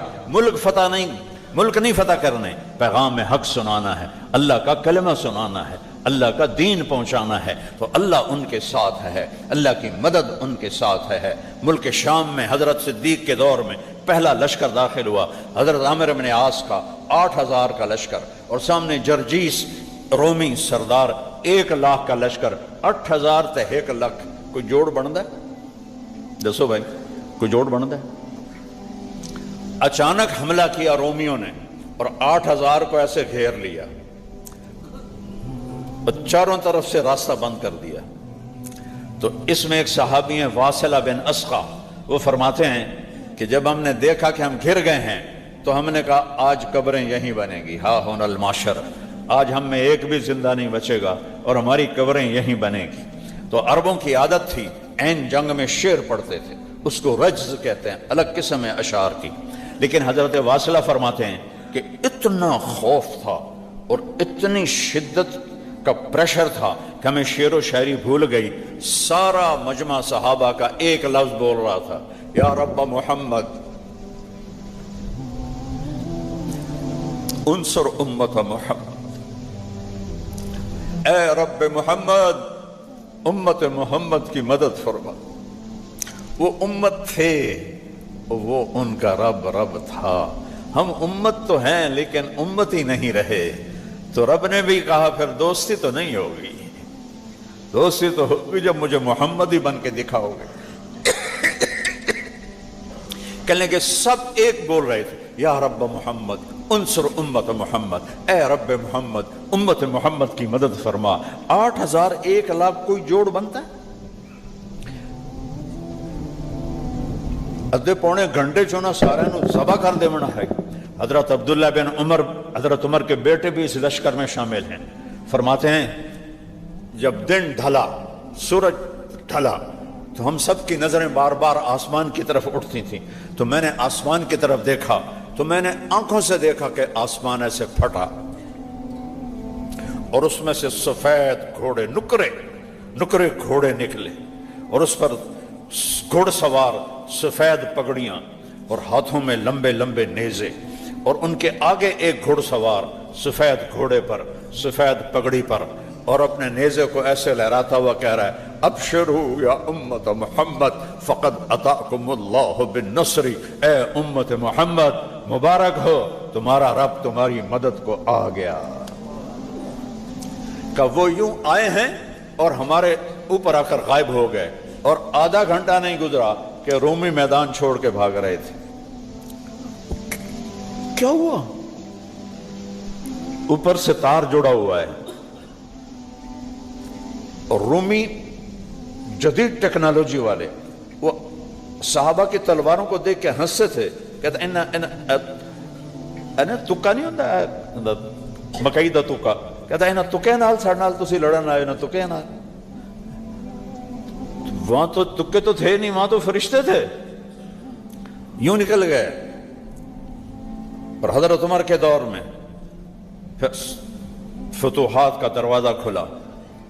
ملک نہیں فتح کرنے، پیغام حق سنانا ہے، اللہ کا کلمہ سنانا ہے، اللہ کا دین پہنچانا ہے۔ تو اللہ ان کے ساتھ ہے، اللہ کی مدد ان کے ساتھ ہے۔ ملک شام میں حضرت صدیق کے دور میں پہلا لشکر داخل ہوا، حضرت عامر بن عاص کا 8000 کا لشکر، اور سامنے جرجیس رومی سردار 1,00,000 کا لشکر، 8000 تے 1,00,000، کوئی جوڑ بنتا ہے؟ دسو بھائی، کوئی جوڑ بنتا ہے؟ اچانک حملہ کیا رومیوں نے اور 8000 کو ایسے گھیر لیا اور چاروں طرف سے راستہ بند کر دیا۔ تو اس میں ایک صحابی ہیں واصلہ بن اسقع، وہ فرماتے ہیں کہ جب ہم نے دیکھا کہ ہم گھر گئے ہیں تو ہم نے کہا آج قبریں یہیں بنیں گی، ہا ہن الماشر، آج ہم میں ایک بھی زندہ نہیں بچے گا اور ہماری قبریں یہیں بنیں گی۔ تو عربوں کی عادت تھی عین جنگ میں شعر پڑھتے تھے، اس کو رجز کہتے ہیں، الگ قسم ہے اشعار کی۔ لیکن حضرت واصلہ فرماتے ہیں کہ اتنا خوف تھا اور اتنی شدت کا پریشر تھا کہ ہمیں شعر و شاعری بھول گئی۔ سارا مجمع صحابہ کا ایک لفظ بول رہا تھا، یا رب محمد انصر امت محمد، اے رب محمد امت محمد کی مدد فرما۔ وہ امت تھے، وہ ان کا رب تھا۔ ہم امت تو ہیں لیکن امت ہی نہیں رہے، تو رب نے بھی کہا پھر دوستی تو نہیں ہوگی، دوستی تو ہوگی جب مجھے محمد ہی بن کے دکھاؤ گے۔ کہنے کے سب ایک بول رہے تھے، یا رب محمد انصر امت محمد، اے رب محمد امت محمد کی مدد فرما۔ 8000 1,00,000 کوئی جوڑ بنتا ہے؟ ادھے پونے گھنٹے چونا سارے نو ذبح کر دے منا ہے۔ حضرت عبداللہ بن عمر، حضرت عمر کے بیٹے بھی اس لشکر میں شامل ہیں، فرماتے ہیں جب دن ڈھلا، سورج ڈھلا، تو ہم سب کی نظریں بار بار آسمان کی طرف اٹھتی تھیں۔ تو میں نے آسمان کی طرف دیکھا تو میں نے آنکھوں سے دیکھا کہ آسمان ایسے پھٹا اور اس میں سے سفید گھوڑے، نکرے گھوڑے نکلے، اور اس پر گھوڑ سوار سفید پگڑیاں اور ہاتھوں میں لمبے لمبے نیزے، اور ان کے آگے ایک گھوڑ سوار سفید گھوڑے پر، سفید پگڑی پر، اور اپنے نیزے کو ایسے لہراتا ہوا کہہ رہا ہے ابشروا یا امت محمد فقد اتاکم اللہ بالنصر، اے امت محمد مبارک ہو، تمہارا رب تمہاری مدد کو آ گیا۔ کہ وہ یوں آئے ہیں اور ہمارے اوپر آ کر غائب ہو گئے، اور آدھا گھنٹہ نہیں گزرا کہ رومی میدان چھوڑ کے بھاگ رہے تھے۔ کیا ہوا؟ اوپر سے تار جڑا ہوا ہے، اور رومی جدید ٹیکنالوجی والے وہ صحابہ کی تلواروں کو دیکھ کے ہنستے تھے، کہتے ہیں تکا نہیں ہوتا مکئی دا تکا، کہتا ہے تکے نال ساڈے نال تسی لڑن آئے، نہ تکے نال، وہاں تو تکے تو تھے نہیں، وہاں تو فرشتے تھے، یوں نکل گئے۔ اور حضرت عمر کے دور میں فتوحات کا دروازہ کھلا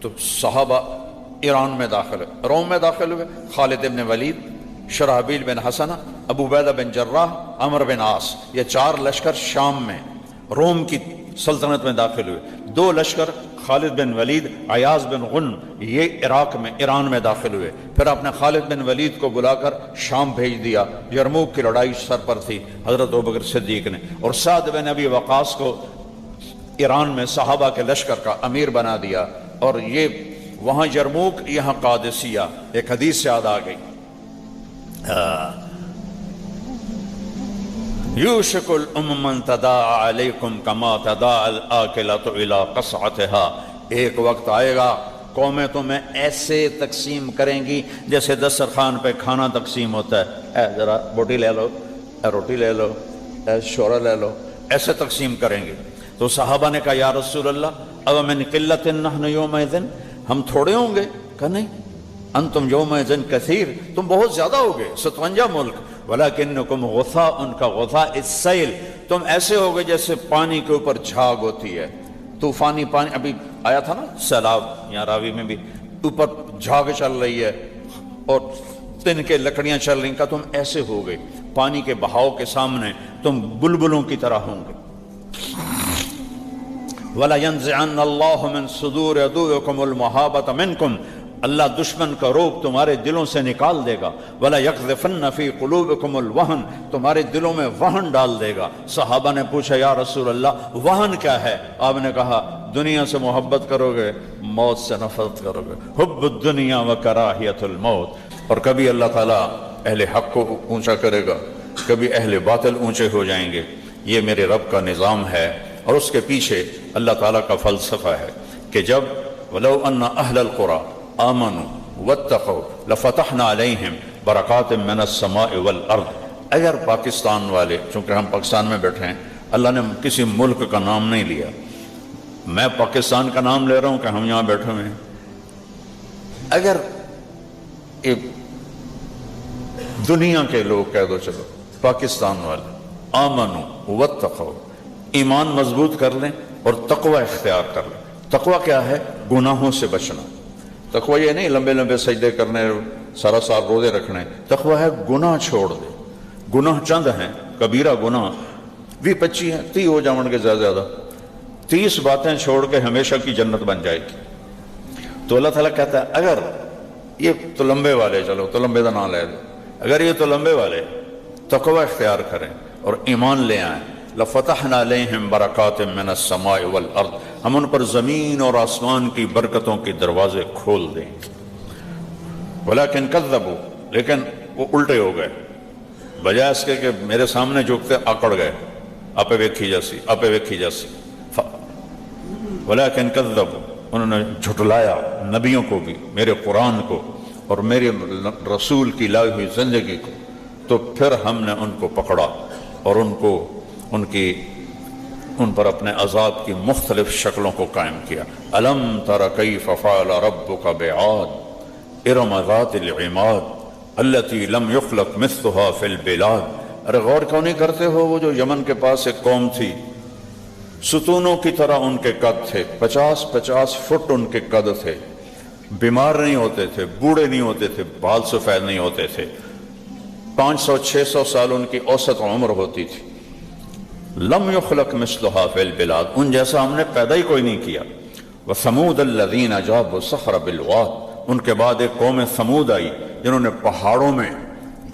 تو صحابہ ایران میں داخل ہوئے، روم میں داخل ہوئے، خالد بن ولید، شرحبیل بن حسنہ، ابو عبیدہ بن جراح، عمرو بن عاص، یہ 4 لشکر شام میں روم کی سلطنت میں داخل ہوئے۔ 2 لشکر خالد بن ولید، عیاض بن غنم، یہ عراق میں ایران میں داخل ہوئے۔ پھر آپ نے خالد بن ولید کو بلا کر شام بھیج دیا، یرموک کی لڑائی سر پر تھی حضرت ابوبکر صدیق نے، اور سعد بن ابی وقاص کو ایران میں صحابہ کے لشکر کا امیر بنا دیا، اور یہ وہاں یرموک یہاں قادسیہ، ایک حدیث سے یاد آ گئی، یوشک الامم من تداعى علیکم کما تداعى الآکلۃ الی قصعتها، ایک وقت آئے گا قومیں تمہیں ایسے تقسیم کریں گی جیسے دسترخوان پہ کھانا تقسیم ہوتا ہے، اے ذرا بوٹی لے لو، اے روٹی لے لو، اے شورا لے لو، ایسے تقسیم کریں گے۔ تو صحابہ نے کہا یا رسول اللہ او من قلۃ نحن یومئذ، ہم تھوڑے ہوں گے؟ کہا نہیں، انتم یومئذ کثیر، تم بہت زیادہ ہوگے، 57 ملک، ولکنکم غثاء، ان کا غثاء السیل، تم ایسے ہوگے جیسے پانی کے اوپر جھاگ ہوتی ہے، طوفانی پانی، ابھی آیا تھا نا سیلاب، یہاں راوی میں بھی، اوپر جھاگ چل رہی ہے اور تن کے لکڑیاں چل رہی ہیں، کہ تم ایسے ہوگے، پانی کے بہاؤ کے سامنے تم بلبلوں کی طرح ہوں گے۔ وَلَيَنزِعَنَّ اللَّهُ مِن صُدُورِ عَدُوِّكُمُ الْمَهَابَةَ مِنكُمْ، اللہ دشمن کا روب تمہارے دلوں سے نکال دے گا، وَلَا يَقْذِفَنَّ فِي قُلُوبِكُمُ الْوَهْنَ، تمہارے دلوں میں وہن ڈال دے گا۔ صحابہ نے پوچھا یا رسول اللہ وہن کیا ہے؟ آپ نے کہا دنیا سے محبت کرو گے، موت سے نفرت کرو گے، حب الدنیا وکراہیت الموت۔ اور کبھی اللہ تعالیٰ اہل حق کو اونچا کرے گا، کبھی اہل باطل اونچے ہو جائیں گے، یہ میرے رب کا نظام ہے، اور اس کے پیچھے اللہ تعالیٰ کا فلسفہ ہے کہ جب وَلَوْ أَنَّ أَهْلَ الْقُرَىٰ آمنوا واتقوا لفتحنا علیہم برکات من السماء والارض، اگر پاکستان والے، چونکہ ہم پاکستان میں بیٹھے ہیں، اللہ نے کسی ملک کا نام نہیں لیا، میں پاکستان کا نام لے رہا ہوں کہ ہم یہاں بیٹھے ہوئے ہیں، اگر دنیا کے لوگ کہہ دو چلو پاکستان والے آمنوا واتقوا، ایمان مضبوط کر لیں اور تقوی اختیار کر لیں۔ تقوی کیا ہے؟ گناہوں سے بچنا۔ تقوی یہ نہیں لمبے لمبے سجدے کرنے، سارا سال روزے رکھنے، تقوی ہے گناہ چھوڑ دے۔ گناہ چند ہیں، کبیرہ گناہ 20-25 ہیں، 30 ہو جاؤں گے زیادہ زیادہ، 30 باتیں چھوڑ کے ہمیشہ کی جنت بن جائے گی۔ تو اللہ تعالیٰ کہتا ہے اگر یہ تو لمبے والے، چلو تو لمبے کا نام لے دو، اگر یہ تو لمبے والے تقوی اختیار کریں اور ایمان لے آئیں، لفتحنا علیہم برکات من السماء والارض، ہم ان پر زمین اور آسمان کی برکتوں کے دروازے کھول دیں۔ ولیکن کذبوا، لیکن وہ الٹے ہو گئے، بجائے اس کے کہ میرے سامنے جھکتے آکڑ گئے، آپے ویکھی جاسی، آپے ویکھی جاسی، ولیکن کذبوا، انہوں نے جھٹلایا نبیوں کو بھی، میرے قرآن کو اور میرے رسول کی لائی ہوئی زندگی کو، تو پھر ہم نے ان کو پکڑا اور ان پر اپنے عذاب کی مختلف شکلوں کو قائم کیا۔ الم تر کیف فعل ربک بعاد ارم ذات العماد التی لم یخلق مثلها فی البلاد، ارے غور کیوں نہیں کرتے ہو؟ وہ جو یمن کے پاس ایک قوم تھی، ستونوں کی طرح ان کے قد تھے، 50-50 فٹ ان کے قد تھے، بیمار نہیں ہوتے تھے، بوڑھے نہیں ہوتے تھے، بال سفید نہیں ہوتے تھے، 500-600 سال ان کی اوسط عمر ہوتی تھی۔ لم یخلق مثلها فی البلاد، ان جیسا ہم نے پیدا ہی کوئی نہیں کیا۔ وثمود الذین جابوا الصخر بالواد، ان کے بعد ایک قوم ثمود آئی جنہوں نے پہاڑوں میں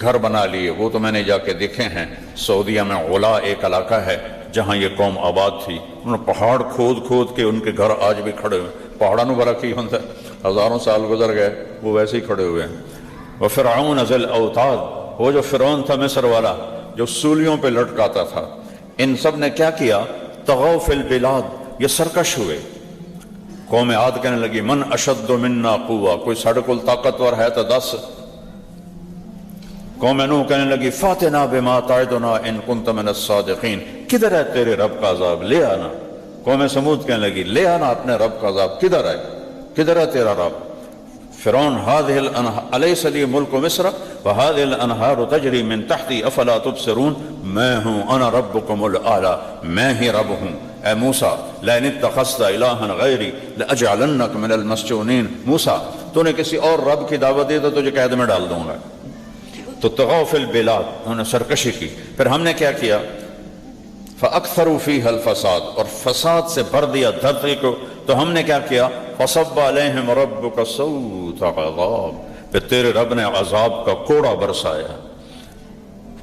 گھر بنا لیے، وہ تو میں نے جا کے دیکھے ہیں، سعودیہ میں علا ایک علاقہ ہے جہاں یہ قوم آباد تھی، انہوں نے پہاڑ کھود کھود کے ان کے گھر آج بھی کھڑے ہوئے، پہاڑوں نے بڑا کی ہوتا ہے، ہزاروں سال گزر گئے وہ ویسے ہی کھڑے ہوئے ہیں۔ وفرعون ذی الاوتاد، وہ جو فرعون تھا مصر والا جو سولیوں پہ لٹکاتا تھا، ان سب نے کیا کیا؟ طغوا فی البلاد، یہ سرکش ہوئے۔ قوم عاد کہنے لگی من اشد منا قوہ، کوئی ساڑھے کل طاقتور ہے تو 10۔ قوم نوح کہنے لگی فاتنا بما تعدنا ان کنت من الصادقین، کدھر ہے تیرے رب کا عذاب، لے آنا۔ قوم سمود کہنے لگی لے آنا اپنے رب کا عذاب، کدھر ہے، کدھر ہے تیرا رب؟ فرعون هذه الانهار الیس لی ملک مصر وهذه الانهار تجری من تحتی افلا تبصرون، میں ہوں انا ربکم الاعلی، میں ہی رب ہوں۔ اے موسیٰ لئن اتخذت الہا غیری لاجعلنک من المسجونین، موسیٰ تو نے کسی اور رب کی دعوت دی تو تجھے قید میں ڈال دوں گا۔ تو طغوا فی البلاد، انہوں نے سرکشی کی۔ پھر ہم نے کیا کیا؟ فَأَكْثَرُوا فِيهَا الْفَسَاد، اور فساد سے بھر دیا دھرتی کو. تو ہم نے کیا کیا؟ فَصَبَّ عَلَيْهِمْ رَبُّكَ سَوْطَ عَذَابٍ، پھر تیرے رب نے عذاب کا کوڑا برسایا.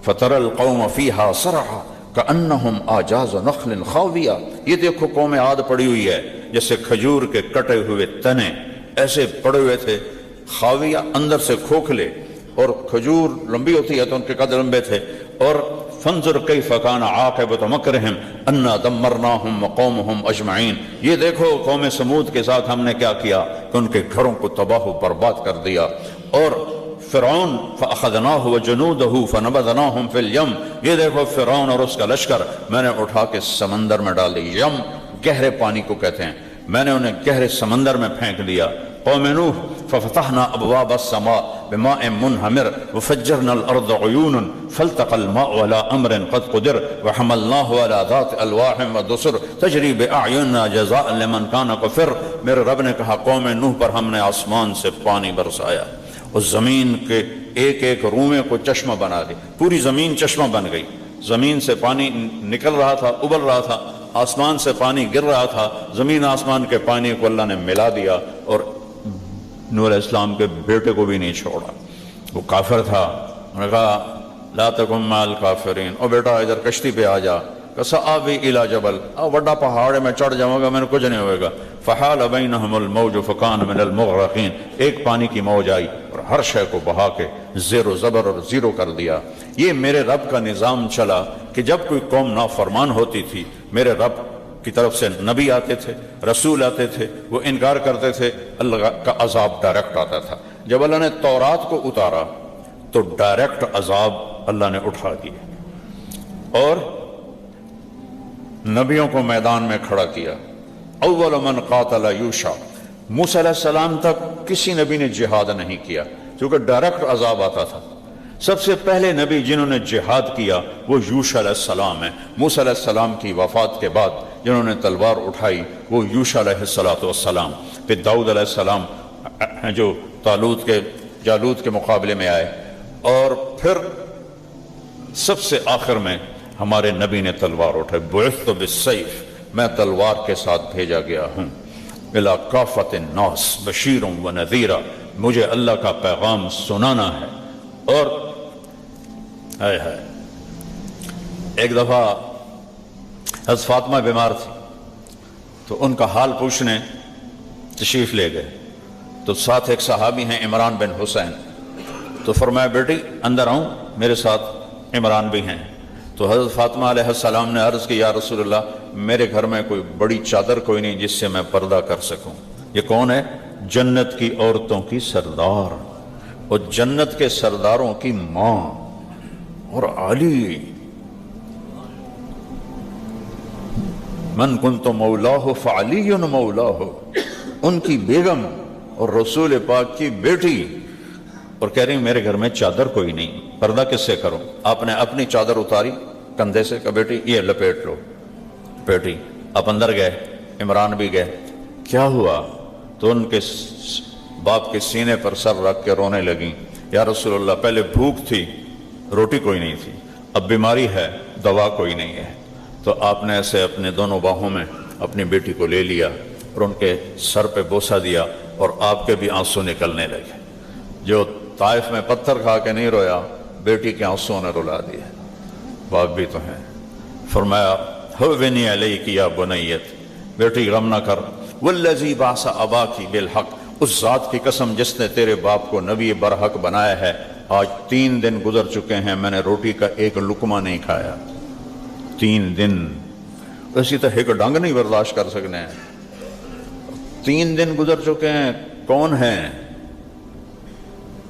فَتَرَى الْقَوْمَ فِيهَا صَرْعًا كَأَنَّهُمْ أَعْجَازُ نَخْلٍ خَاوِيَةٍ. یہ دیکھو قوم عاد پڑی ہوئی ہے جیسے کھجور کے کٹے ہوئے تنے ایسے پڑے ہوئے تھے. خاویہ اندر سے کھوکھلے، اور کھجور لمبی ہوتی ہے تو ان کے قد لمبے تھے. اور فانظر کیف کان عاقبۃ مکرہم انا دمرناہم وقومہم اجمعین، یہ دیکھو قوم سمود کے ساتھ ہم نے کیا کیا کہ ان کے گھروں کو تباہ و برباد کر دیا. اور فرعون فاخذناہ وجنودہ فنبذناہم فی الیم، یہ دیکھو فرعون اور اس کا لشکر میں نے اٹھا کے سمندر میں ڈال دی. یم گہرے پانی کو کہتے ہیں، میں نے انہیں گہرے سمندر میں پھینک دیا. قوم نوح ففتحنا ابواب السماء بماء منہمر وفجرنا الارض عیونا فالتقى الماء على امر قد قدر وحملناه على ذات الواح ودسر تجری باعیننا جزاء لمن کان کفر. میرے رب نے کہا قوم نوح پر ہم نے آسمان سے پانی برسایا، اس زمین کے ایک ایک رومے کو چشمہ بنا دی. پوری زمین چشمہ بن گئی. زمین سے پانی نکل رہا تھا، ابل رہا تھا، آسمان سے پانی گر رہا تھا. زمین آسمان کے پانی کو اللہ نے ملا دیا، اور نوح علیہ السلام کے بیٹے کو بھی نہیں چھوڑا. وہ کافر تھا، انہوں نے کہا لا تکن مع الکافرین، او بیٹا ادھر کشتی پہ آ جا. سآوی الی جبل، بڑا پہاڑ میں چڑھ جاؤں گا، میں نے کچھ نہیں ہوئے گا. فحال بینہم الموج فکان من المغرقین، ایک پانی کی موج آئی اور ہر شے کو بہا کے زیر و زبر اور زیرو کر دیا. یہ میرے رب کا نظام چلا کہ جب کوئی قوم نافرمان ہوتی تھی میرے رب کی طرف سے نبی آتے تھے، رسول آتے تھے، وہ انکار کرتے تھے، اللہ کا عذاب ڈائریکٹ آتا تھا. جب اللہ نے تورات کو اتارا تو ڈائریکٹ عذاب اللہ نے اٹھا دیا اور نبیوں کو میدان میں کھڑا کیا. اول من قاتل یوشع، موسیٰ علیہ السلام تک کسی نبی نے جہاد نہیں کیا کیونکہ ڈائریکٹ عذاب آتا تھا. سب سے پہلے نبی جنہوں نے جہاد کیا وہ یوشع علیہ السلام ہیں. موسیٰ علیہ السلام کی وفات کے بعد جنہوں نے تلوار اٹھائی وہ یوشع علیہ السلام. پھر داؤد علیہ السلام جو جالوت کے مقابلے میں آئے، اور پھر سب سے آخر میں ہمارے نبی نے تلوار اٹھائی. بعثت بالسیف، میں تلوار کے ساتھ بھیجا گیا ہوں. الی کافۃ الناس بشیر و نذیرا، مجھے اللہ کا پیغام سنانا ہے. اور ایک دفعہ حضرت فاطمہ بیمار تھی تو ان کا حال پوچھنے تشریف لے گئے. تو ساتھ ایک صحابی ہیں عمران بن حسین، تو فرمایا بیٹی اندر آؤں، میرے ساتھ عمران بھی ہیں. تو حضرت فاطمہ علیہ السلام نے عرض کی یا رسول اللہ میرے گھر میں کوئی بڑی چادر کوئی نہیں جس سے میں پردہ کر سکوں. یہ کون ہے؟ جنت کی عورتوں کی سردار اور جنت کے سرداروں کی ماں اور علی. من کنت مولاہ فعلی مولاہ، ان کی بیگم اور رسول پاک کی بیٹی، اور کہہ رہی میرے گھر میں چادر کوئی نہیں، پردہ کس سے کروں؟ آپ نے اپنی چادر اتاری کندھے سے، کہا بیٹی یہ لپیٹ لو. بیٹی آپ اندر گئے، عمران بھی گئے. کیا ہوا؟ تو ان کے باپ کے سینے پر سر رکھ کے رونے لگیں. یا رسول اللہ پہلے بھوک تھی، روٹی کوئی نہیں تھی، اب بیماری ہے، دوا کوئی نہیں ہے. تو آپ نے ایسے اپنے دونوں باہوں میں اپنی بیٹی کو لے لیا اور ان کے سر پہ بوسہ دیا، اور آپ کے بھی آنسو نکلنے لگے. جو طائف میں پتھر کھا کے نہیں رویا، بیٹی کے آنسو نے رلا دیا. باپ بھی تو ہیں. فرمایا ہوینی علیک یا بنیت، بیٹی غم نہ کر. والذی بعث اباکی بالحق، اس ذات کی قسم جس نے تیرے باپ کو نبی برحق بنایا ہے، آج 3 دن گزر چکے ہیں میں نے روٹی کا ایک لقمہ نہیں کھایا. 3 دن، اسی تو ایک ڈنگ نہیں برداشت کر سکنے ہیں. 3 دن گزر چکے ہیں. کون ہیں؟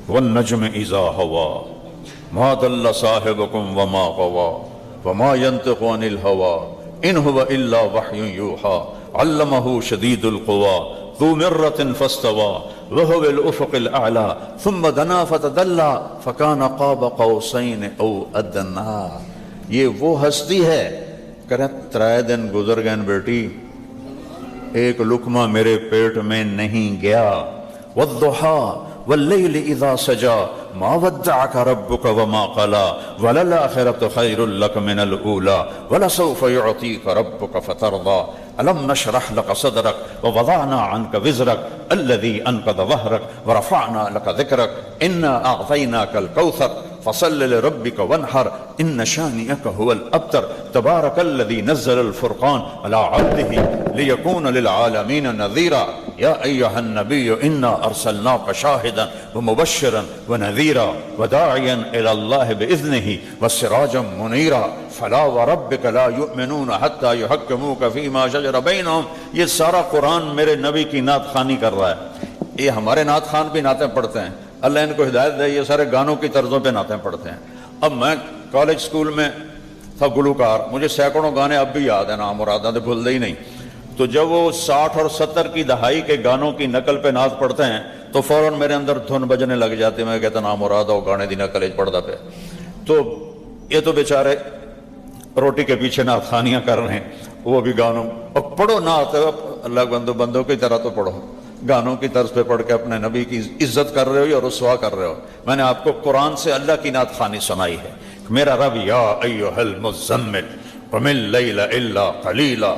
والنجم اذا ہوا ما ضل صاحبکم وما غوا وما ينطق عن الهوى ان هو الا وحی یوحى علمه شدید القوى ذو مرة فاستوى وهو الافق الاعلى ثم دنا فتدلى فكان قاب قوسين او ادنى. یہ وہ ہستی ہے کہ 3 دن گزر گئے بیٹی، ایک لقمہ میرے پیٹ میں نہیں گیا. والضحى واللیل اذا سجا ما ودعك ربك وما قلى وللآخرة خير لك من الأولى ولسوف يعطيك ربك فترضى ألم نشرح لك صدرك ووضعنا عنك وزرك الذي أنقض ظهرك ورفعنا لك ذكرك إنا أعطيناك الكوثر فصل لربك وانحر إن شانئك هو الأبتر تبارك الذي نزل الفرقان على عبده ليكون للعالمين نذيرا يا أيها النبي إنا أرسلناك شاهدا ومبشرا ونذيرا وداعيا إلى الله بإذنه وسراجا منيرا فلا وربك لا يؤمنون حتى يحكموك فيما شجر بينهم. یہ سارا قرآن میرے نبی کی نعت خوانی کر رہا ہے. یہ ہمارے نعت خوان بھی نعتیں پڑھتے ہیں, اللہ ان کو ہدایت دے, یہ سارے گانوں کی طرزوں پہ نعتیں پڑھتے ہیں. اب میں کالج سکول میں تھا گلوکار, مجھے سینکڑوں گانے اب بھی یاد ہیں, نام مراداں تو بھول دے ہی نہیں. تو جب وہ 60 اور 70 کی دہائی کے گانوں کی نقل پہ نعت پڑھتے ہیں تو فوراً میرے اندر دھن بجنے لگ جاتی, میں کہتا نام مراد ہو گانے دی نقل پڑھتا پہ. تو یہ تو بیچارے روٹی کے پیچھے نعت خوانیاں کر رہے ہیں, وہ بھی گانوں. اور پڑھو نعت, اللہ بندوں کی طرح تو پڑھو, گانوں کی طرز پہ پڑھ کے اپنے نبی کی عزت کر رہے ہو یا رسوا کر رہے ہو. میں نے آپ کو قرآن سے اللہ کی نعت خوانی سنائی ہے. میرا رب یا ایھا المزمل قم اللیل الا قلیلا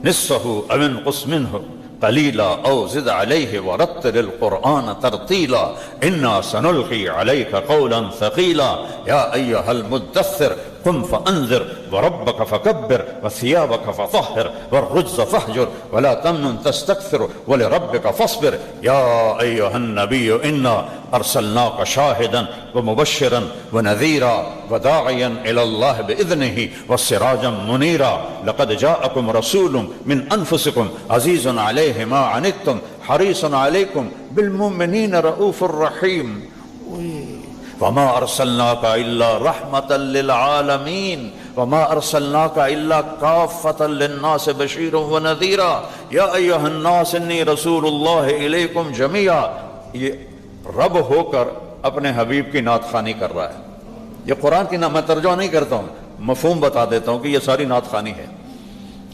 نصفہ او انقص منہ قلیلا او زد علیہ ورتل القرآن ترتیلا انا سنلقی علیک قولا ثقیلا یا ایھا المدثر قم فانذر وربك فكبر وثيابك فطهر والرجز فاهجر ولا تمنن تستكثر ولربك فاصبر يا أيها النبي إنا أرسلناك شاهدا ومبشرا ونذيرا وداعيا إلى الله بإذنه وسراجا منيرا لقد جاءكم رسول من أنفسكم عزيز عليه ما عنتم حريص عليكم بالمؤمنين رؤوف رحيم وما ارسلناک الا رحمتا للعالمین وما ارسلناک الا کافۃ للناس بشیرا ونذیرا یا ایھا الناس انی رسول اللہ الیکم جمیعا. یہ رب ہو کر اپنے حبیب کی نعت خوانی کر رہا ہے. یہ قرآن کی نعت, میں ترجمہ نہیں کرتا ہوں, مفہوم بتا دیتا ہوں کہ یہ ساری نعت خوانی ہے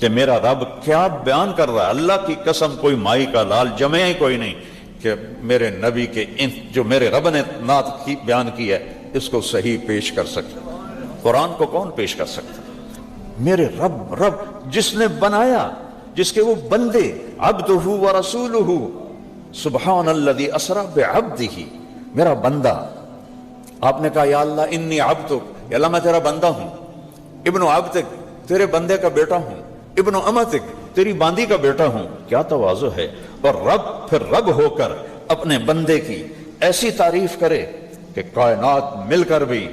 کہ میرا رب کیا بیان کر رہا ہے. اللہ کی قسم کوئی مائی کا لال جمع ہی کوئی نہیں کہ میرے نبی کے جو میرے رب نے نعت کی بیان کی ہے اس کو صحیح پیش کر سکتا. قرآن کو کون پیش کر سکتا؟ میرے رب جس نے بنایا, جس کے وہ بندے عبدہ و رسولہ, سبحان الذی اسری بعبدہ, میرا بندہ. آپ نے کہا یا اللہ انی عبدک, یا اللہ میں تیرا بندہ ہوں, ابن عبدک تیرے بندے کا بیٹا ہوں, ابن امتک تیری باندی کا بیٹا ہوں. کیا تواضع ہے. اور رب پھر رب ہو کر اپنے بندے کی ایسی تعریف کرے کہ کائنات مل کر بھی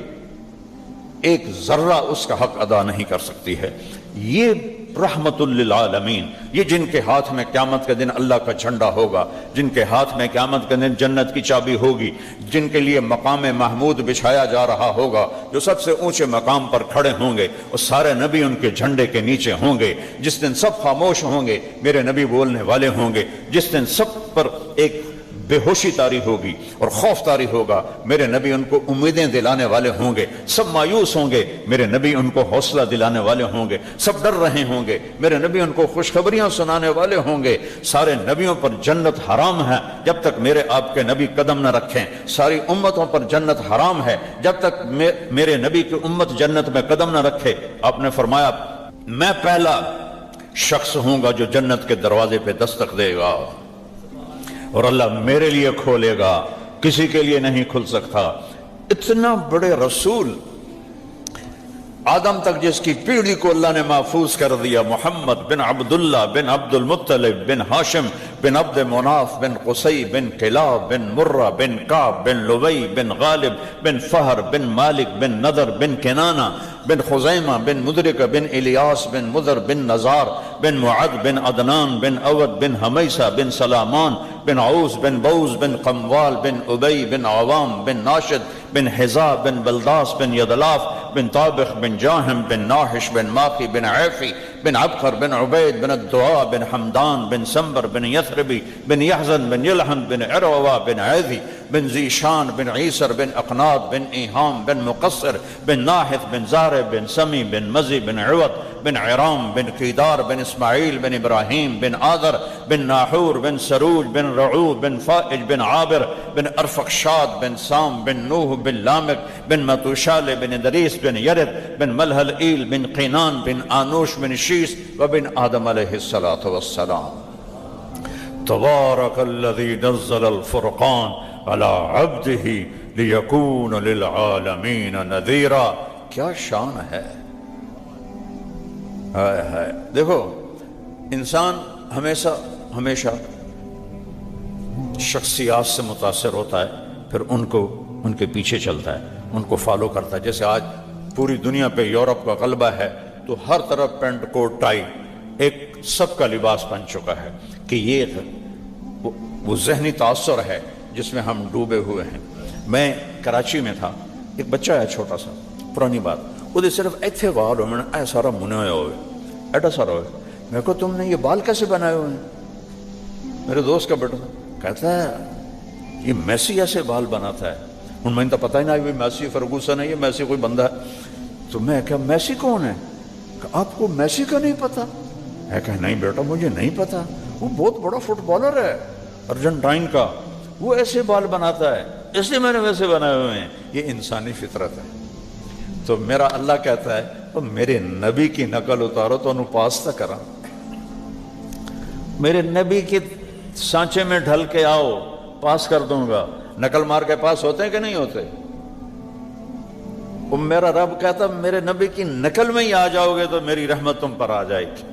ایک ذرہ اس کا حق ادا نہیں کر سکتی ہے. یہ رحمت للعالمین, یہ جن کے ہاتھ میں قیامت کے دن اللہ کا جھنڈا ہوگا, جن کے ہاتھ میں قیامت کے دن جنت کی چابی ہوگی, جن کے لیے مقام محمود بچھایا جا رہا ہوگا, جو سب سے اونچے مقام پر کھڑے ہوں گے, اور سارے نبی ان کے جھنڈے کے نیچے ہوں گے. جس دن سب خاموش ہوں گے میرے نبی بولنے والے ہوں گے. جس دن سب پر ایک بے ہوشی طاری ہوگی اور خوف طاری ہوگا, میرے نبی ان کو امیدیں دلانے والے ہوں گے. سب مایوس ہوں گے, میرے نبی ان کو حوصلہ دلانے والے ہوں گے. سب ڈر رہے ہوں گے, میرے نبی ان کو خوشخبریاں سنانے والے ہوں گے. سارے نبیوں پر جنت حرام ہے جب تک میرے آپ کے نبی قدم نہ رکھیں. ساری امتوں پر جنت حرام ہے جب تک میرے نبی کی امت جنت میں قدم نہ رکھے. آپ نے فرمایا میں پہلا شخص ہوں گا جو جنت کے دروازے پہ دستک دے گا, اور اللہ میرے لیے کھولے گا, کسی کے لیے نہیں کھل سکتا. اتنا بڑے رسول, آدم تک جس کی پیڑھی کو اللہ نے محفوظ کر دیا, محمد بن عبداللہ بن عبد المطلب بن ہاشم بن عبد مناف بن قصی بن کلاب بن مرہ بن کعب بن لبی بن غالب بن فہر بن مالک بن نضر بن کنانہ بن خزیمہ بن مدرکہ بن الیاس بن مدر بن نزار بن معد بن عدنان بن اود بن حمیسہ بن سلامان بن عوس بن بوز بن قموال بن ابی بن عوام بن ناشد بن حزا بن بلداس بن یدلاف بن طابخ بن جاہم بن ناحش بن ماقی بن عیفی بن عبقر بن عبید بن الدعاء بن حمدان بن سنبر بن یثربی بن یحزن بن یلحن بن عروہ بن عیدی بن زیشان بن عیسر بن اقناط بن ایہام بن مقصر بن ناحث بن زارع بن سمی بن مزی بن عوض بن عرام بن قیدار بن اسماعیل بن ابراہیم بن آذر بن ناحور بن سروج بن رعود بن فائج بن عابر بن ارفقشاد بن سام بن نوح بن لامک بن متوشال بن ادریس بن یرد بن ملحل ایل بن قینان بن آنوش بن شیس وبن آدم علیہ السلام. تبارک الذی نزل الفرقان علی عبدہ لیکون للعالمین نذیرا. کیا شان ہے. دیکھو انسان ہمیشہ شخصیات سے متاثر ہوتا ہے، پھر ان کے پیچھے چلتا ہے، ان کو فالو کرتا ہے. جیسے آج پوری دنیا پہ یورپ کا غلبہ ہے تو ہر طرف پینٹ کوٹ ٹائی ایک سب کا لباس بن چکا ہے کہ یہ وہ ذہنی تاثر ہے جس میں ہم ڈوبے ہوئے ہیں. میں کراچی میں تھا، ایک بچہ ہے چھوٹا سا، پرانی بات، وہ صرف ایتھے بال ہو، میں نے اے سارا منوئے ہوئے ایڈا سارا ہوئے. میں کہا تم نے یہ بال کیسے بنائے ہوئے ہیں؟ میرے دوست کا بیٹا کہتا ہے یہ میسی ایسے بال بناتا ہے. ان میں تو پتہ ہی نہیں میسی فرگوسن ہے، یہ میسی کوئی بندہ ہے. تو میں کہا میسی کون ہے؟ کہ آپ کو میسی کا نہیں پتا؟ میں کہا نہیں بیٹا مجھے نہیں پتا، وہ بہت بڑا فٹ بالر ہے ارجنٹائن کا، وہ ایسے بال بناتا ہے، اس لیے میں نے ویسے بنائے ہوئے ہیں. یہ انسانی فطرت ہے. تو میرا اللہ کہتا ہے میرے نبی کی نقل اتارو تو انہوں پاس تک کرا، میرے نبی کے سانچے میں ڈھل کے آؤ پاس کر دوں گا. نقل مار کے پاس ہوتے ہیں کہ نہیں ہوتے؟ وہ میرا رب کہتا میرے نبی کی نقل میں ہی آ جاؤ گے تو میری رحمت تم پر آ جائے گی.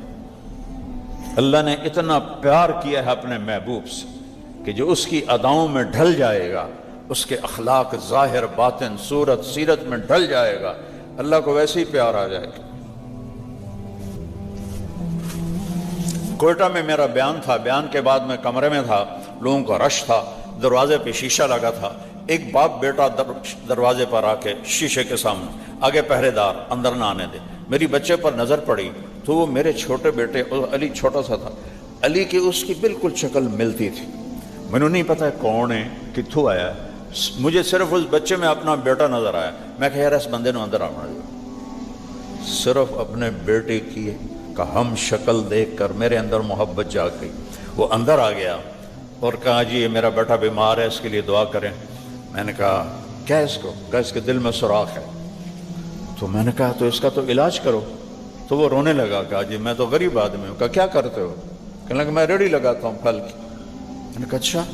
اللہ نے اتنا پیار کیا ہے اپنے محبوب سے کہ جو اس کی اداؤں میں ڈھل جائے گا، اس کے اخلاق ظاہر باطن صورت سیرت میں ڈھل جائے گا، اللہ کو ویسے ہی پیار آ جائے گا. کوئٹہ میں میرا بیان تھا، بیان کے بعد میں کمرے میں تھا، لوگوں کا رش تھا، دروازے پہ شیشہ لگا تھا. ایک باپ بیٹا دروازے پر آ کے شیشے کے سامنے، آگے پہرے دار اندر نہ آنے دے. میری بچے پر نظر پڑی تو وہ میرے چھوٹے بیٹے، علی چھوٹا سا تھا، علی کی اس کی بالکل شکل ملتی تھی. میں نے نہیں پتا کون ہے کتھوں آیا ہے، مجھے صرف اس بچے میں اپنا بیٹا نظر آیا. میں کہا یار اس بندے نے اندر آنا دیا. صرف اپنے بیٹے کی ہم شکل دیکھ کر میرے اندر محبت جاگ گئی. وہ اندر آ گیا اور کہا جی یہ میرا بیٹا بیمار ہے، اس کے لیے دعا کریں. میں نے کہا کیا اس کو؟ کہا اس کے دل میں سوراخ ہے. تو میں نے کہا تو اس کا تو علاج کرو. تو وہ رونے لگا، کہا جی میں تو غریب آدمی ہوں. کہا کیا کرتے ہو؟ کہنے لگا میں ریڑھی لگاتا ہوں پھل کی. میں نے کہا اچھا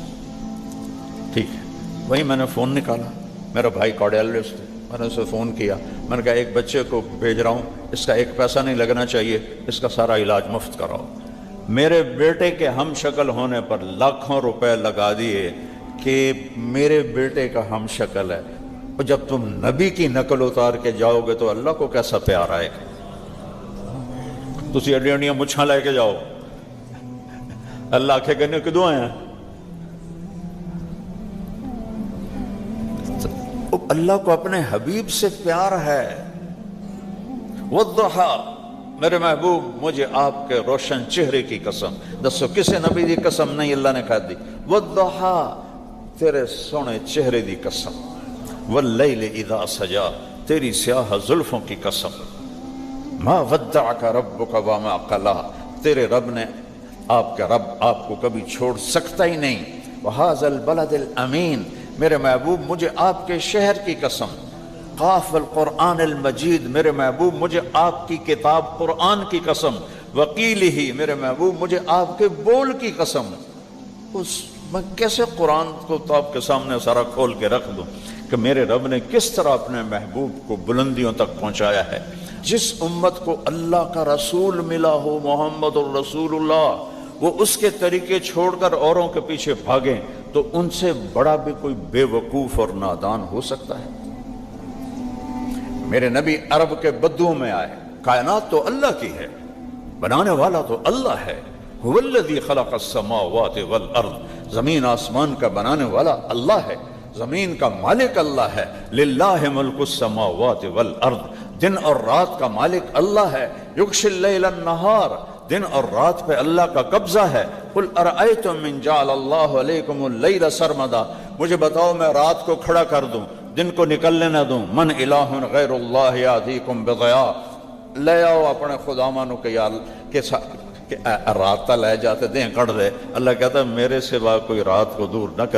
ٹھیک ہے. وہیں میں نے فون نکالا، میرا بھائی کارڈیالوجسٹ ہے، میں نے اسے فون کیا. میں نے کہا ایک بچے کو بھیج رہا ہوں، اس کا ایک پیسہ نہیں لگنا چاہیے، اس کا سارا علاج مفت کراؤ. میرے بیٹے کے ہم شکل ہونے پر لاکھوں روپے لگا دیے کہ میرے بیٹے کا ہم شکل ہے. اور جب تم نبی کی نقل اتار کے جاؤ گے تو اللہ کو کیسا پیار آئے گا. تسی اڈیاں اڈیاں مچھاں لے کے جاؤ، اللہ آکھے گنے کدوں آئے ہیں. اللہ کو اپنے حبیب سے پیار ہے. والضحیٰ، میرے محبوب مجھے آپ کے روشن چہرے کی قسم. دسو کسے نبی دی قسم نہیں اللہ نے کہا دی. والضحیٰ، تیرے سونے چہرے دی قسم. واللیل اذا سجا، تیری سیاہ زلفوں کی قسم. ما ودعک ربک وما قلا، تیرے رب نے آپ کو کبھی چھوڑ سکتا ہی نہیں. وہذا البلد الامین، میرے محبوب مجھے آپ کے شہر کی قسم. قاف القرآن المجید، میرے محبوب مجھے آپ کی کتاب قرآن کی قسم. وقیلہ، میرے محبوب مجھے آپ کے بول کی قسم. میں کیسے قرآن کو تو آپ کے سامنے سارا کھول کے رکھ دوں کہ میرے رب نے کس طرح اپنے محبوب کو بلندیوں تک پہنچایا ہے. جس امت کو اللہ کا رسول ملا ہو، محمد الرسول اللہ، وہ اس کے طریقے چھوڑ کر اوروں کے پیچھے بھاگیں تو ان سے بڑا بھی کوئی بے وقوف اور نادان ہو سکتا ہے. میرے نبی عرب کے بدو میں آئے. کائنات تو اللہ کی ہے، بنانے والا تو اللہ ہے. هو الذی خلق السماوات والارض، زمین آسمان کا بنانے والا اللہ ہے، زمین کا مالک اللہ ہے. للہ ملک السماوات والارض، دن اور رات کا مالک اللہ ہے. یغشی اللیل النہار، دن اور رات پہ اللہ کا قبضہ ہے. قل ارأیتم من جعل اللہ علیکم اللیل سرمدا، مجھے بتاؤ میں رات کو کھڑا کر دوں، دن کو نکلنے نہ دوں. من الہ غیر اللہ یاتیکم بضیاء، لے آؤ اپنے خداوانوں کے رات تا لے جاتے دیں کڑ دے. اللہ کہتا ہے میرے سوا کوئی رات کو دور نہ کر.